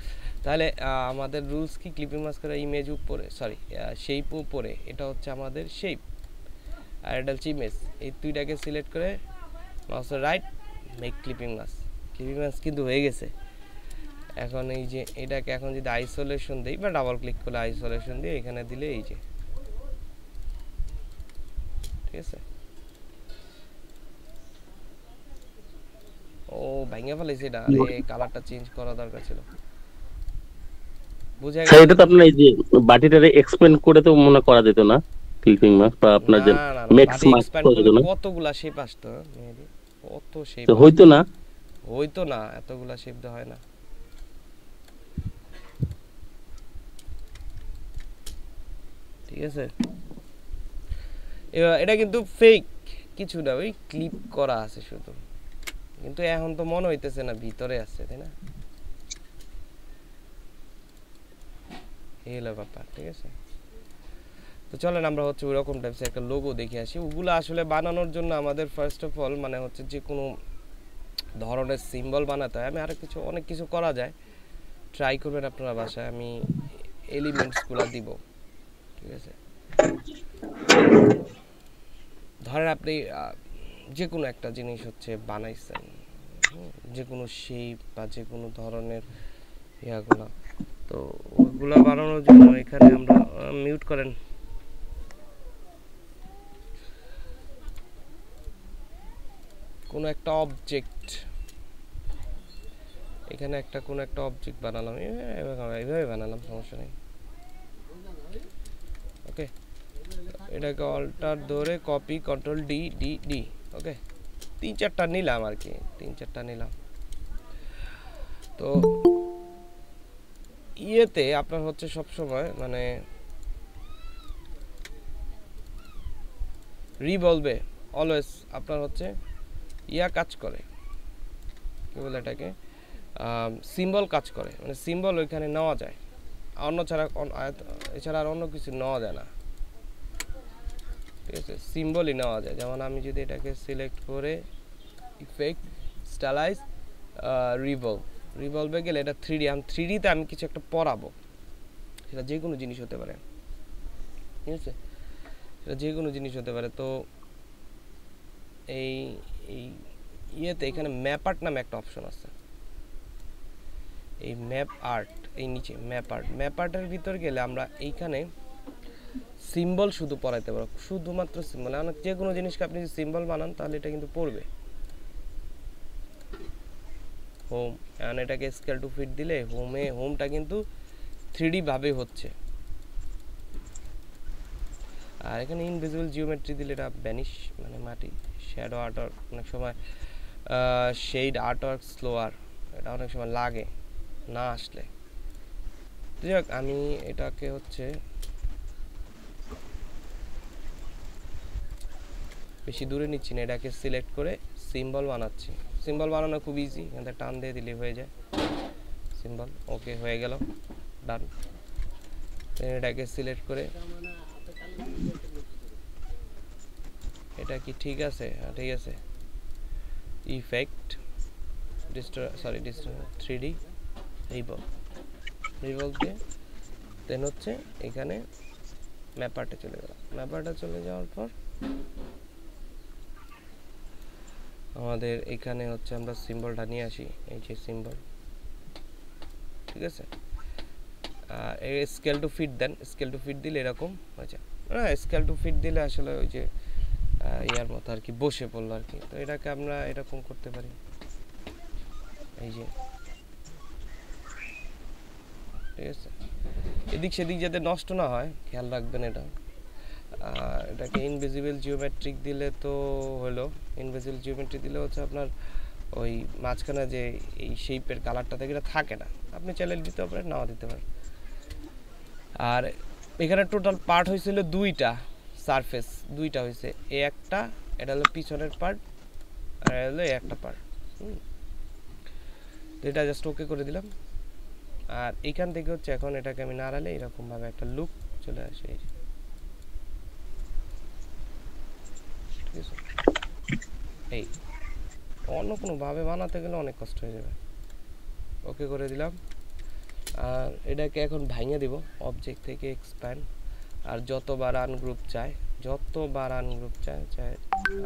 Speaker 11: তাহলে আমাদের রুলস কি ক্লিপিং মাস্ক করে ইমেজ উপরে সরি শেপ উপরে এটা হচ্ছে আমাদের শেপ আর এটা হচ্ছে ইমেজ এই দুইটাকে সিলেক্ট করে মাউসের রাইট মেক ক্লিপিং মাস্ক কিন্তু হয়ে গেছে এখন এই যে এটাকে এখন যদি আইসোলেশন দেই বা ডাবল ক্লিক করে আইসোলেশন দিয়ে এখানে দিলে এই যে ঠিক আছে ও ভাঙা ফেলেছে এটা আরে কালারটা চেঞ্জ করা দরকার ছিল বুঝা গেল
Speaker 2: এটা তো আপনার এই যে বাটিটারে এক্সপ্যান্ড করে তো মনে করা যেত না ক্লিপিং মাস্ক বা আপনার যে ম্যাক্স মাস্ক করা যেত না
Speaker 11: কতগুলা শেপ আসতো কত শেপ
Speaker 2: তো হইতো না
Speaker 11: এতগুলা শেপ দেওয়া হয় না ঠিক আছে এটা কিন্তু ফেক কিছু না ওই ক্লিপ করা আছে শুধু কিন্তু এখন তো মনে হইতেছে না ভিতরে আছে তাই না এই হলো ব্যাপার ঠিক আছে তো চলেন আমরা হচ্ছে ওইরকম টাইপের একটা লোগো দেখে আসি ওগুলো আসলে বানানোর জন্য আমাদের ফার্স্ট অফ অল মানে হচ্ছে যে কোনো ধরনের সিম্বল বানাতে হয় আমি আরো কিছু অনেক কিছু করা যায় ট্রাই করবেন আপনারা বাসায় আমি এলিমেন্টসগুলো দিব ঠিক আছে ধরেন আপনি যে কোনো একটা জিনিস হচ্ছে বানাইছেন যে কোনো শেপ বা যে কোনো ধরনের ইয়াগুলো তো ওগুলো বানানোর জন্য এখানে আমরা মিউট করেন কোন একটা অবজেক্ট এখানে একটা কোন একটা অবজেক্ট বানালাম এইভাবে বানালাম সমস্যা নেই ওকে এটাকে অল্টার ধরে copy control D D D okay 3-4টা নিলাম আর কি 3-4টা নিলাম তো ইয়েতে আপনার হচ্ছে সব সময় মানে রিভলভে অলওয়েজ আপনার হচ্ছে ইয়া কাজ করে কি বলে এটাকে সিম্বল কাজ করে মানে সিম্বল ওইখানে নেওয়া যায় এছাড়া আর অন্য কিছু নেওয়া যায় না ঠিক আছে সিম্বলই নেওয়া যায় যেমন আমি যদি এটাকে সিলেক্ট করে ইফেক্ট স্টাইলাইজ রিভলভে গেলে এটা 3D আমি 3D তে আমি কিছু একটা পড়াবো সেটা যে কোনো জিনিস হতে পারে ঠিক আছে সেটা যে কোনো জিনিস হতে পারে তো এই ইয়েতে এখানে ম্যাপ আর্ট নামে একটা অপশন আছে এই ম্যাপ আর্ট এই নিচে ম্যাপ আর্টের ভিতর গেলে আমরা এইখানে সিম্বল শুধু পড়াইতে পারবো শুধুমাত্র সিম্বল মানে যে কোনো জিনিসকে আপনি যদি সিম্বল বানান তাহলে এটা কিন্তু পড়বে হোম এন্ড এটাকে স্কেল টু ফিট দিলে হোমটা কিন্তু 3D ভাবে হচ্ছে আর এখানে ইনভিজিবল জিওমেট্রি দিলে এটা ভ্যানিশ মানে মাটি শ্যাডো আর্ট অনেক সময় শেড আর্ট ওয়ার্ক স্লোয়ার এটা অনেক সময় লাগে না আসলে যাক আমি এটাকে হচ্ছে বেশি দূরে নিচ্ছি না এটাকে সিলেক্ট করে সিম্বল বানাচ্ছি সিম্বল বানানো খুব ইজি এখানে টান দিয়ে দিলে হয়ে যায় সিম্বল ওকে হয়ে গেল ডান এটাকে সিলেক্ট করে এটা কি ঠিক আছে হ্যাঁ ঠিক আছে ইফেক্ট ডিস্টর 3D রিভলভ দিয়ে দেন হচ্ছে এখানে ম্যাপ আর্টে চলে গেল ম্যাপ আর্টে চলে যাওয়ার পর আমাদের এখানে হচ্ছে আমরা সিম্বলটা নিয়ে আসি এই যে সিম্বল ঠিক আছে আর এই স্কেল টু ফিট দেন স্কেল টু ফিট দিলে এরকম হয়ে যায় হ্যাঁ স্কেল টু ফিট দিলে আসলে ওই যে ইয়ার মতো আর কি বসে পড়লো আর কি তো এটাকে আমরা এরকম করতে পারি এই যে ঠিক আছে এদিক সেদিক যাতে নষ্ট না হয় খেয়াল রাখবেন এটা এটাকে ইনভিজিবল জিওমেট্রিক দিলে তো হলো ইনভিজিবল জিওমেট্রি দিলে হচ্ছে আপনার ওই মাঝখানে যে এই শেপের কালারটা থাকে না আপনি চাইলে দিতে পারেন নাও দিতে পারেন আর এখানে টোটাল পার্ট হয়েছিল দুইটা সারফেস দুইটা হয়েছে এই একটা এটা হলো পিছনের পার্ট আর এটা হলো একটা পার্ট। তো এটা জাস্ট ওকে করে দিলাম। আর এখান থেকে হচ্ছে এখন এটাকে আমি নাড়ালে এরকম ভাবে একটা লুক চলে আসে। ঠিক আছে, এই অন্য কোনো ভাবে বানাতে গেলে অনেক কষ্ট হয়ে যাবে। ওকে করে দিলাম। আর এটাকে এখন ভাঙিয়ে দিব অবজেক্ট থেকে এক্সপ্যান্ড। আর যতবার আনগ্রুপ চাই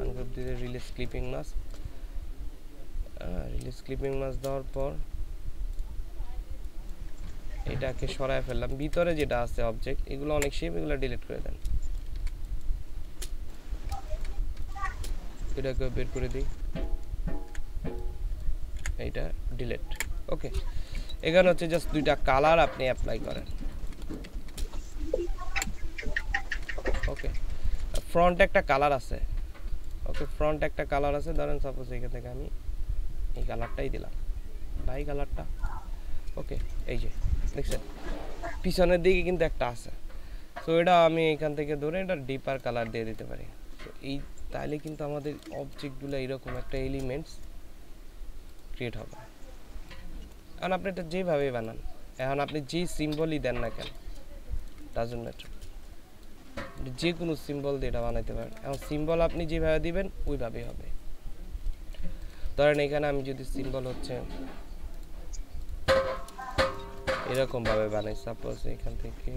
Speaker 11: আনগ্রুপ দিলে release clipping mask. Release clipping mask দেওয়ার পর এটাকে সরায় ফেললাম। ভিতরে যেটা আছে অবজেক্ট এগুলো অনেক শেপ, এগুলো ডিলিট করে দেন। এটাকে বের করে দিই, এইটা ডিলিট। ওকে, এখানে হচ্ছে জাস্ট দুইটা কালার আপনি অ্যাপ্লাই করেন। ওকে, ফ্রন্ট একটা কালার আছে। ওকে, ফ্রন্ট একটা কালার আছে। ধরেন সাপোজ এখান থেকে আমি এই কালারটাই দিলাম, বাই কালারটা। ওকে, এই যে দেখছেন পিছনের দিকে কিন্তু একটা আছে। সো এটা আমি এখান থেকে ধরে এটা ডিপার কালার দিয়ে দিতে পারি। তো এই তাহলে কিন্তু আমাদের অবজেক্টগুলো এরকম একটা এলিমেন্টস ক্রিয়েট হবে। এখন আপনি এটা যেভাবে বানান, এখন আপনি যেই সিম্বলই দেন না কেন ডাজন্ট ম্যাটার, যে কোনো সিম্বল দিয়ে এটা বানাইতে পারেন। এখন সিম্বল আপনি যেভাবে দিবেন ওইভাবেই হবে। ধরেন এখানে আমি যদি সিম্বল হচ্ছে এরকম ভাবে বানাই, সাপোজ এখান থেকে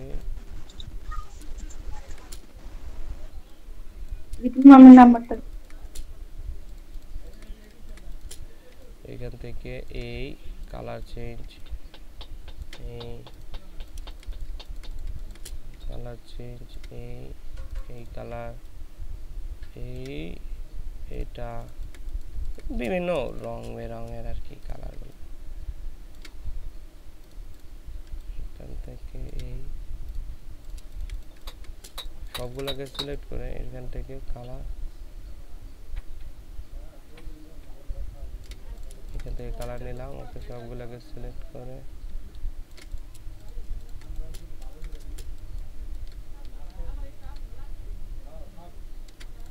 Speaker 11: এখান থেকে এই কালার চেঞ্জ, এই কালার চেঞ্জ, এই কালার, এটা বিভিন্ন রং বেরঙের আর কি কালারগুলো। এখান থেকে এই সবগুলোকে সিলেক্ট করে এখান থেকে কালার, এখান থেকে কালার নিলাম। ওকে, সবগুলোকে সিলেক্ট করে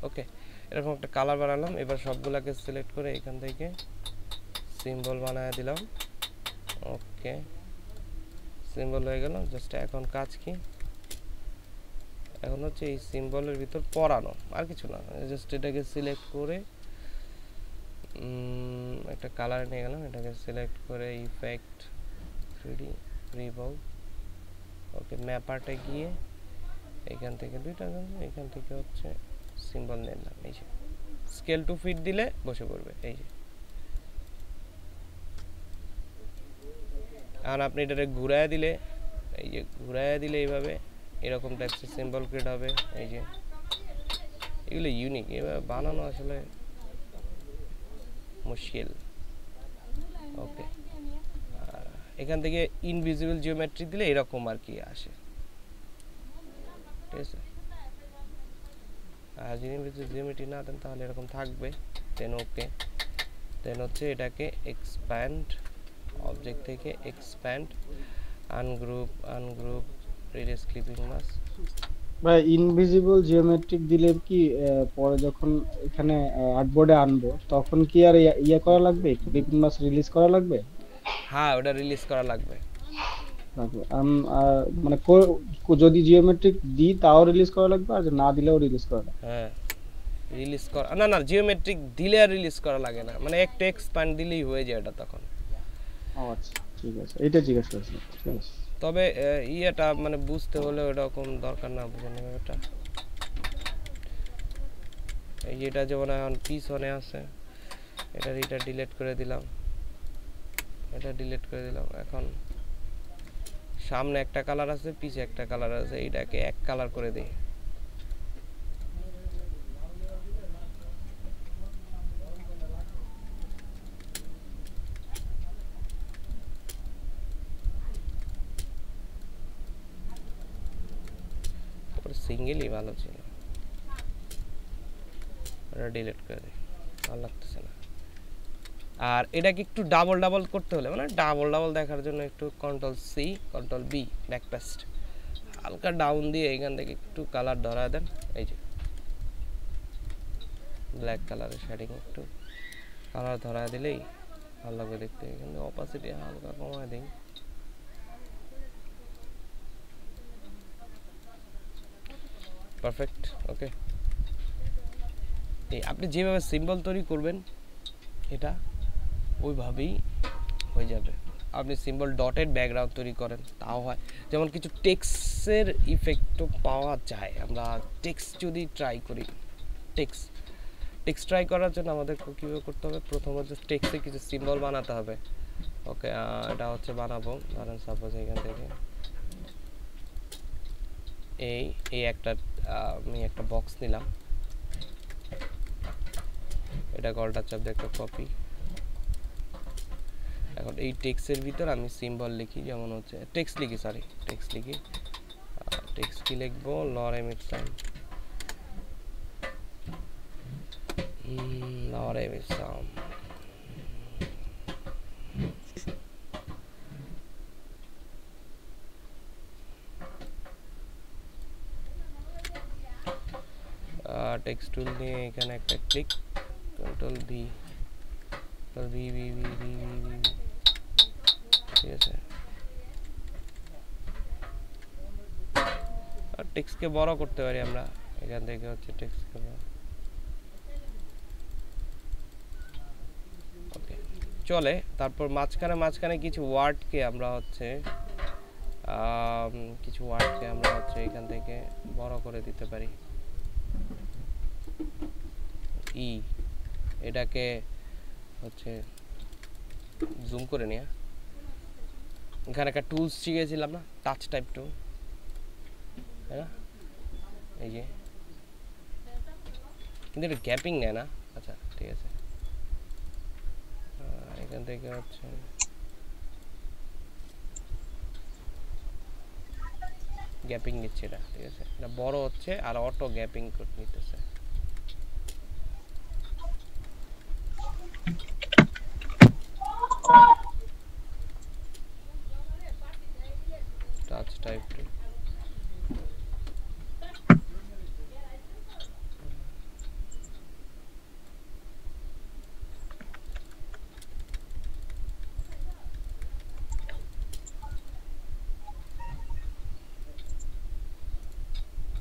Speaker 11: ওকে এরকম একটা কালার বানালাম। এবার সবগুলোকে সিলেক্ট করে এখান থেকে সিম্বল বানায় দিলাম। ওকে, সিম্বল হয়ে গেল। জাস্ট এখন কাজ কি, এখন হচ্ছে এই সিম্বলের ভিতর পড়ানো, আর কিছু না। জাস্ট এটাকে সিলেক্ট করে একটা কালার নিয়ে গেলাম, এটাকে সিলেক্ট করে ইফেক্ট 3D রিভলভ। ওকে, ম্যাপারটা গিয়ে এখান থেকে দুইটা, এখান থেকে হচ্ছে সিম্বল নিলাম। এই যে স্কেল টু ফিট দিলে বসে পড়বে। এই যে আর আপনি এটাকে ঘুরায় দিলে, এই যে ঘুরায় দিলে এইভাবে এরকম টাইপের সিম্বল ক্রিয়েট হবে। এই যে এগুলো ইউনিক, এভাবে বানানো আসলে মুশকিল। ওকে, এখান থেকে ইনভিজিবল জিওমেট্রি দিলে এরকম আর কি আসে। ঠিক আছে, আর যদি ইনভিজিবল জিওমেট্রি না দেন তাহলে এরকম থাকবে। দেন ওকে, দেন হচ্ছে এটাকে এক্সপ্যান্ড, অবজেক্ট থেকে expand, ungroup release clipping mask.
Speaker 4: ভাই ইনভিজিবল জিওমেট্রিক দিলে কি পরে যখন এখানে আর্টবোর্ডে আনবো তখন কি আর ইয়া করা লাগবে, ক্লিপিং মাস্ক রিলিজ করা লাগবে?
Speaker 11: হ্যাঁ, ওটা রিলিজ করা লাগবে।
Speaker 4: মানে যদি জিওমেট্রিক দিই তাও রিলিজ করা লাগবে, আর না দিলেও রিলিজ করা লাগবে?
Speaker 11: হ্যাঁ, রিলিজ করা না, জিওমেট্রিক দিলে আর রিলিজ করা লাগে না, মানে একটা এক্সপ্যান্ড দিলেই হয়ে যায় এটা তখন।
Speaker 4: আচ্ছা ঠিক আছে, এটা জিজ্ঞেস করছি। ঠিক আছে,
Speaker 11: তবে ইয়েটা মানে বুঝতে হলে এরকম দরকার না, বুঝে নেবে এটা। এই যেটা যেমন এখন পিছনে আছে, এটা ডিলিট করে দিলাম, এটা ডিলিট করে দিলাম। এখন সামনে একটা কালার আছে, পিছে একটা কালার আছে, এইটাকে এক কালার করে দিই। সিঙ্গেলই ভালো ছিল, এটা ডিলিট করে দিই, ভালো লাগতেছে না। আর এটাকে একটু ডাবল ডাবল করতে হলে, মানে ডাবল ডাবল দেখার জন্য একটু কন্ট্রোল সি কন্ট্রোল বি ব্যাকপেস্ট, হালকা ডাউন দিয়ে এখান থেকে একটু কালার ধরা দেন। এই যে ব্ল্যাক কালারের শেডিং একটু কালার ধরা দিলেই ভালো লাগবে দেখতে কিন্তু অপাসিটি হালকা কমায় দিই পারফেক্ট ওকে এই আপনি যেভাবে সিম্বল তৈরি করবেন এটা ওইভাবেই হয়ে যাবে আপনি সিম্বল ডটেড ব্যাকগ্রাউন্ড তৈরি করেন তাও হয় যেমন কিছু টেক্সটের ইফেক্টও পাওয়া যায় আমরা টেক্সট যদি ট্রাই করি টেক্সট ট্রাই করার জন্য আমাদের কীভাবে করতে হবে প্রথমত টেক্সটে কিছু সিম্বল বানাতে হবে ওকে এটা হচ্ছে বানাবো ধরেন সাপোজ এখান থেকে এই একটা আমি একটা বক্স নিলাম এটা কলটা চাপ দিয়ে একটা কপি এখন এই টেক্সটের ভিতর আমি সিম্বল লিখি যেমন হচ্ছে টেক্সট লিখি টেক্সট কি লিখবো লরেম ইপসাম টেক্সট টুল নিয়ে এখানে একটা ক্লিক কন্ট্রোল ভি ঠিক আছে আর টেক্সটকে বড় করতে পারি আমরা এখান থেকে হচ্ছে টেক্সটকে ওকে চলে তারপর মাঝখানে কিছু ওয়ার্ডকে আমরা হচ্ছে এখান থেকে বড় করে দিতে পারি এটাকে হচ্ছে জুম করে নিয়ে এখানে একটা টুলস শিখেছিলাম না টাচ টাইপ টুল হ্যাঁ এই যে কিন্তু এটা গ্যাপিং নেয় না আচ্ছা ঠিক আছে এখান থেকে হচ্ছে গ্যাপিং নিচ্ছে এটা ঠিক আছে এটা বড় হচ্ছে আর অটো গ্যাপিং করে নিতেছে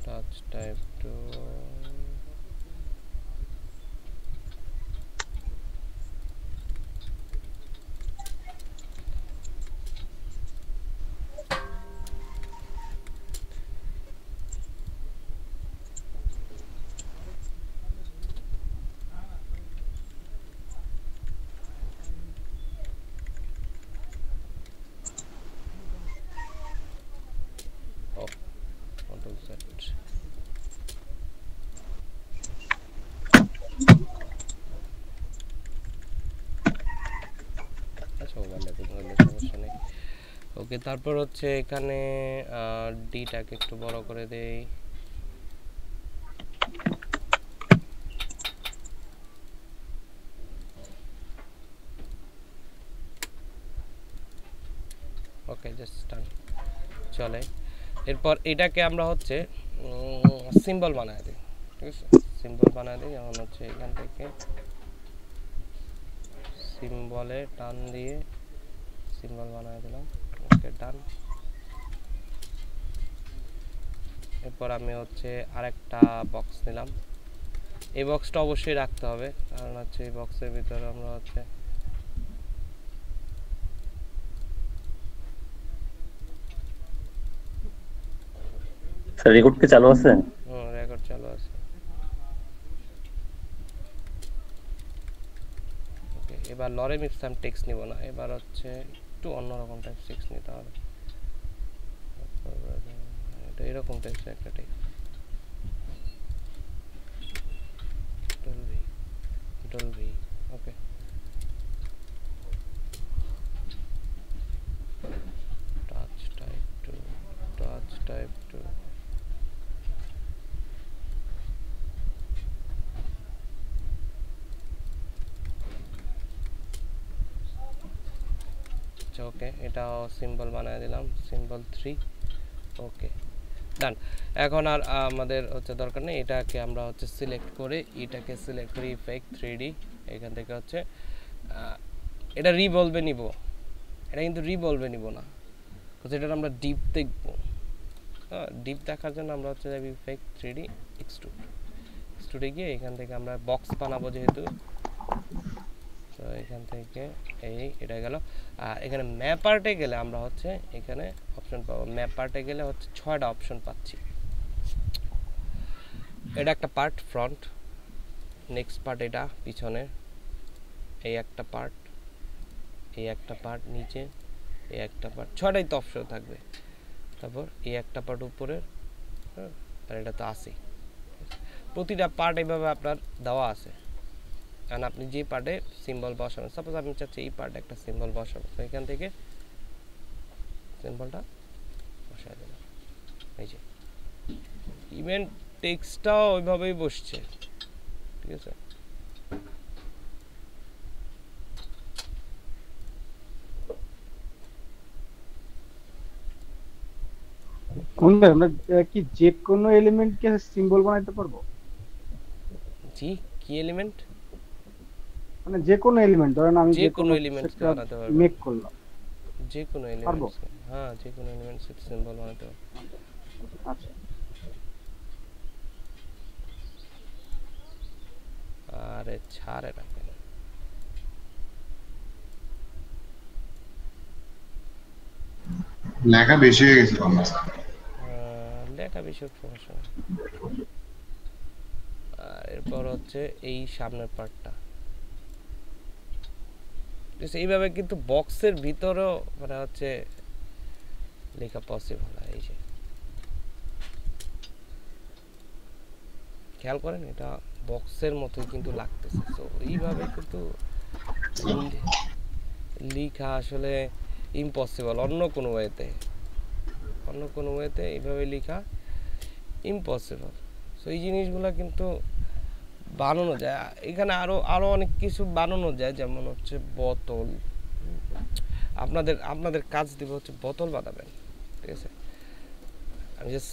Speaker 11: touch type to ওকে তারপর হচ্ছে এখানে ডিটাকে একটু বড় করে দেই ওকে জাস্ট ডান চলে এরপর এটাকে আমরা হচ্ছে সিম্বল বানায় দিই ঠিক আছে সিম্বল বানায় দিই যেমন হচ্ছে এখান থেকে সিম্বলে টান দিয়ে সিম্বল বানায় দিলাম ওকে ডান এরপর আমি হচ্ছে আরেকটা বক্স নিলাম এই বক্সটা অবশ্যই রাখতে হবে কারণ হচ্ছে এই বক্সের ভিতরে আমরা হচ্ছে
Speaker 2: স্যার রেকর্ড কি চালু আছে
Speaker 11: রেকর্ড চালু আছে ওকে এবার লরেম ইপসাম টেক্সট নিব না এবার হচ্ছে একটু অন্যরকম টাইপ টেক্সট নিতে হবে এটা এরকম টাইপের একটা text control V okay touch type two okay এটা সিম্বল বানায় দিলাম সিম্বল 3 ওকে ডান। এখন আর আমাদের হচ্ছে দরকার নেই, এটাকে আমরা হচ্ছে সিলেক্ট করে এটাকে সিলেক্ট করি ইফেক্ট 3D। এখান থেকে হচ্ছে এটা রিভলভে নিব, এটা কিন্তু রিভলভে নিব না, কারণ এটা আমরা ডিপ দেখব। হ্যাঁ, ডিপ দেখার জন্য আমরা হচ্ছে যাবি ইফেক্ট 3D এক্সট্রুড। এক্সট্রুডে গিয়ে এখান থেকে আমরা বক্স বানাবো যেহেতু, তো এখান থেকে এটা গেল। আর এখানে ম্যাপ আর্টে গেলে আমরা হচ্ছে এখানে অপশন পাবো। ম্যাপ আর্টে গেলে হচ্ছে 6টা অপশন পাচ্ছি। এটা একটা পার্ট ফ্রন্ট, নেক্সট পার্ট এটা পিছনে, এই একটা পার্ট, এই একটা পার্ট নিচে, এই একটা পার্ট, 6টাই তো অপশন থাকবে। তারপর এই একটা পার্ট উপরের, আর এটা তো আছে। প্রতিটা পার্ট এইভাবে আপনার দেওয়া আছে, কারণ আপনি যে পার্টে সিম্বল বসাবেন, সাপোজ আমি চাচ্ছি এই পার্টে একটা সিম্বল বসাবো, তো এখান থেকে সিম্বলটা বসাই দেবেন। এই যে ইভেন্ট টেক্সটটাও ওইভাবেই বসছে, ঠিক আছে।
Speaker 4: কোন আমরা কি যে কোনো এলিমেন্টকে সিম্বল বানাইতে পারবো?
Speaker 11: জি, কি এলিমেন্ট?
Speaker 4: মানে যে কোনো এলিমেন্ট, ধরেন আমি
Speaker 11: যে কোনো এলিমেন্ট বানাতে পারবো,
Speaker 4: মেক করলাম,
Speaker 11: যে কোনো এলিমেন্ট, হ্যাঁ যে কোনো এলিমেন্ট সিম্বল বানাতে পারবো।
Speaker 4: আচ্ছা,
Speaker 11: আরে ছাড়ে না কেন?
Speaker 10: লেখা বেশি হয়ে গেছে আমার।
Speaker 11: লেখা বেশি সমস্যা না। আর এরপর হচ্ছে এই সামনের পার্টটা, এইভাবে কিন্তু বক্সের ভিতরেও মানে হচ্ছে লেখা পসিবল হয়। এই যে খেয়াল করেন, এটা বক্সের মতোই কিন্তু লাগতেছে। তো এইভাবে কিন্তু লেখা আসলে ইম্পসিবল অন্য কোনো ওয়েতে এইভাবে লেখা ইম্পসিবল। সো এই জিনিসগুলো কিন্তু বানানো যায়। এখানে আরো অনেক কিছু বানানো যায়, যেমন হচ্ছে বোতল। আপনাদের কাজ দিব হচ্ছে বোতল বানাবেন, ঠিক আছে। আমি জাস্ট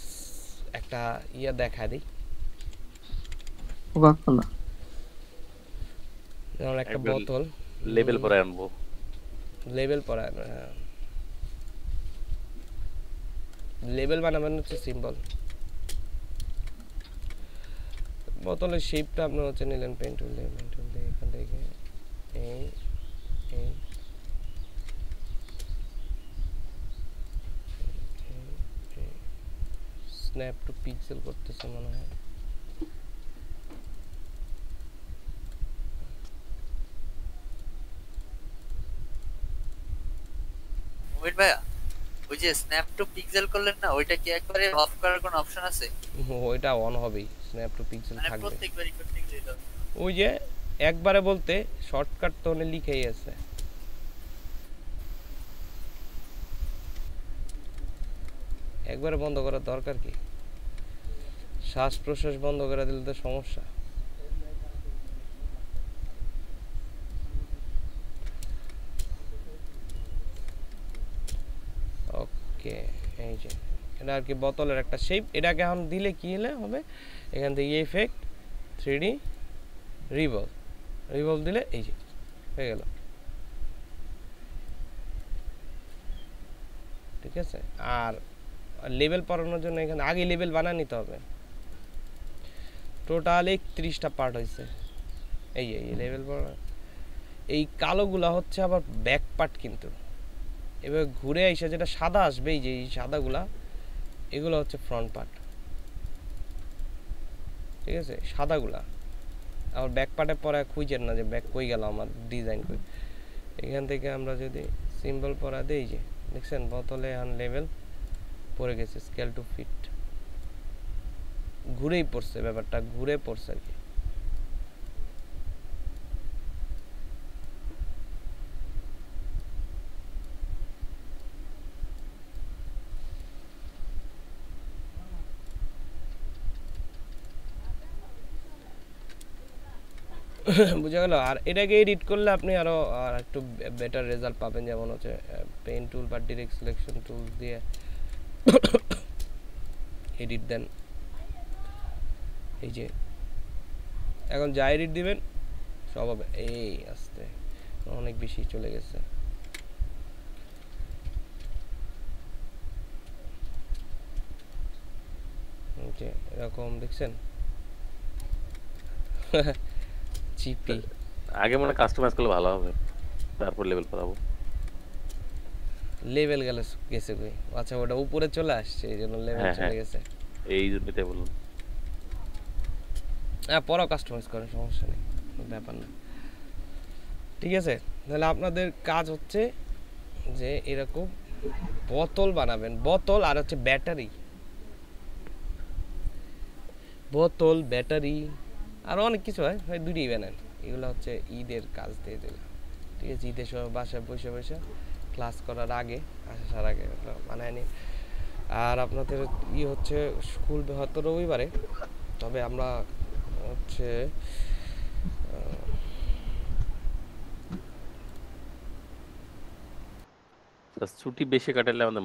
Speaker 11: একটা দেখা দিই, যেমন একটা বোতল
Speaker 2: লেবেল পরে আনবো,
Speaker 11: লেবেল পরে আনবো। হ্যাঁ, লেবেল বানাবেন হচ্ছে সিম্বল। বোতলের শেপটা আপনার হচ্ছে নিলেন পেন টুল দিয়ে, এখান থেকে এই স্ন্যাপ টু পিক্সেল করতেছে মনে হয়।
Speaker 14: ওয়েট ভাইয়া, ওই যে স্ন্যাপ টু পিক্সেল করলেন না, ওইটা কি একবারে অফ করার কোনো অপশন আছে?
Speaker 11: ওইটা অন হবেই, স্ন্যাপ টু পিক্সেল থাকবে
Speaker 14: প্রত্যেকবারই করতে গেলে।
Speaker 11: ওই যে একবারে বলতে শর্টকাট তো অনেক লিখেই আছে। একবারে বন্ধ করার দরকার কি? শ্বাস প্রশ্বাস বন্ধ করে দিলে তো সমস্যা। ওকে, এই যে এটা আর কি বোতলের একটা শেপ। এটাকে এখন দিলে কি হলে হবে, এখান থেকে ইফেক্ট 3D রিভলভ দিলে এই যে হয়ে গেল, ঠিক আছে। আর লেবেল পড়ানোর জন্য এখানে আগে লেবেল বানিয়ে নিতে হবে। টোটাল 31টা পার্ট হয়েছে। এই লেবেল পড়া, এই কালোগুলা হচ্ছে আবার ব্যাক পার্ট, কিন্তু এবার ঘুরে এসে যেটা সাদা আসবে, এই যে এই সাদাগুলা, এগুলো হচ্ছে ফ্রন্ট পার্ট, ঠিক আছে। সাদাগুলা আবার ব্যাক পার্টে পরে খুঁজেন না যে ব্যাক কই গেল আমার ডিজাইন কই। এখান থেকে আমরা যদি সিম্বল পরা দেই, যে দেখছেন বোতলে আন লেভেল পড়ে গেছে, স্কেল টু ফিট ঘুরেই পড়ছে, ব্যাপারটা ঘুরে পড়ছে আর কি। বুঝা গেল। আর এটাকে এডিট করলে আপনি আরো একটু বেটার রেজাল্ট পাবেন, যেমন হচ্ছে পেন টুল বা ডিরেক্ট সিলেকশন টুল দিয়ে এডিট দেন, এই যে এখন যা এডিট দিবেন সব হবে। এই আস্তে অনেক বেশি চলে গেছে। এরকম দেখছেন চিপি।
Speaker 2: আগে মনে কাস্টমাইজ করলে ভালো হবে, তারপর লেভেল পাবো।
Speaker 11: লেভেল গেছে কই? আচ্ছা ওটা উপরে চলে আসছে এই জন্য লেভেল চলে গেছে।
Speaker 2: এই জন্যই বললাম।
Speaker 11: হ্যাঁ পরেও কাস্টমাইজ করেন, সমস্যা নেই, ব্যাপার না। ঠিক আছে, তাহলে আপনাদের কাজ হচ্ছে যে এরকম বোতল বানাবেন, বোতল আর হচ্ছে ব্যাটারি, বোতল ব্যাটারি আর অনেক কিছু হয়, হয় দুটোই বানান। এগুলো হচ্ছে ঈদের কাজ দিয়ে দেবে। ঠিক আছে, ঈদের সময় বাসায় বসে বসে ক্লাস করার আগে, আসার আগে বানায় নি। আর আপনাদের হচ্ছে স্কুল হয়তো রবিবারে, তবে আমরা হচ্ছে
Speaker 2: ছুটি বেশি কাটালে আমাদের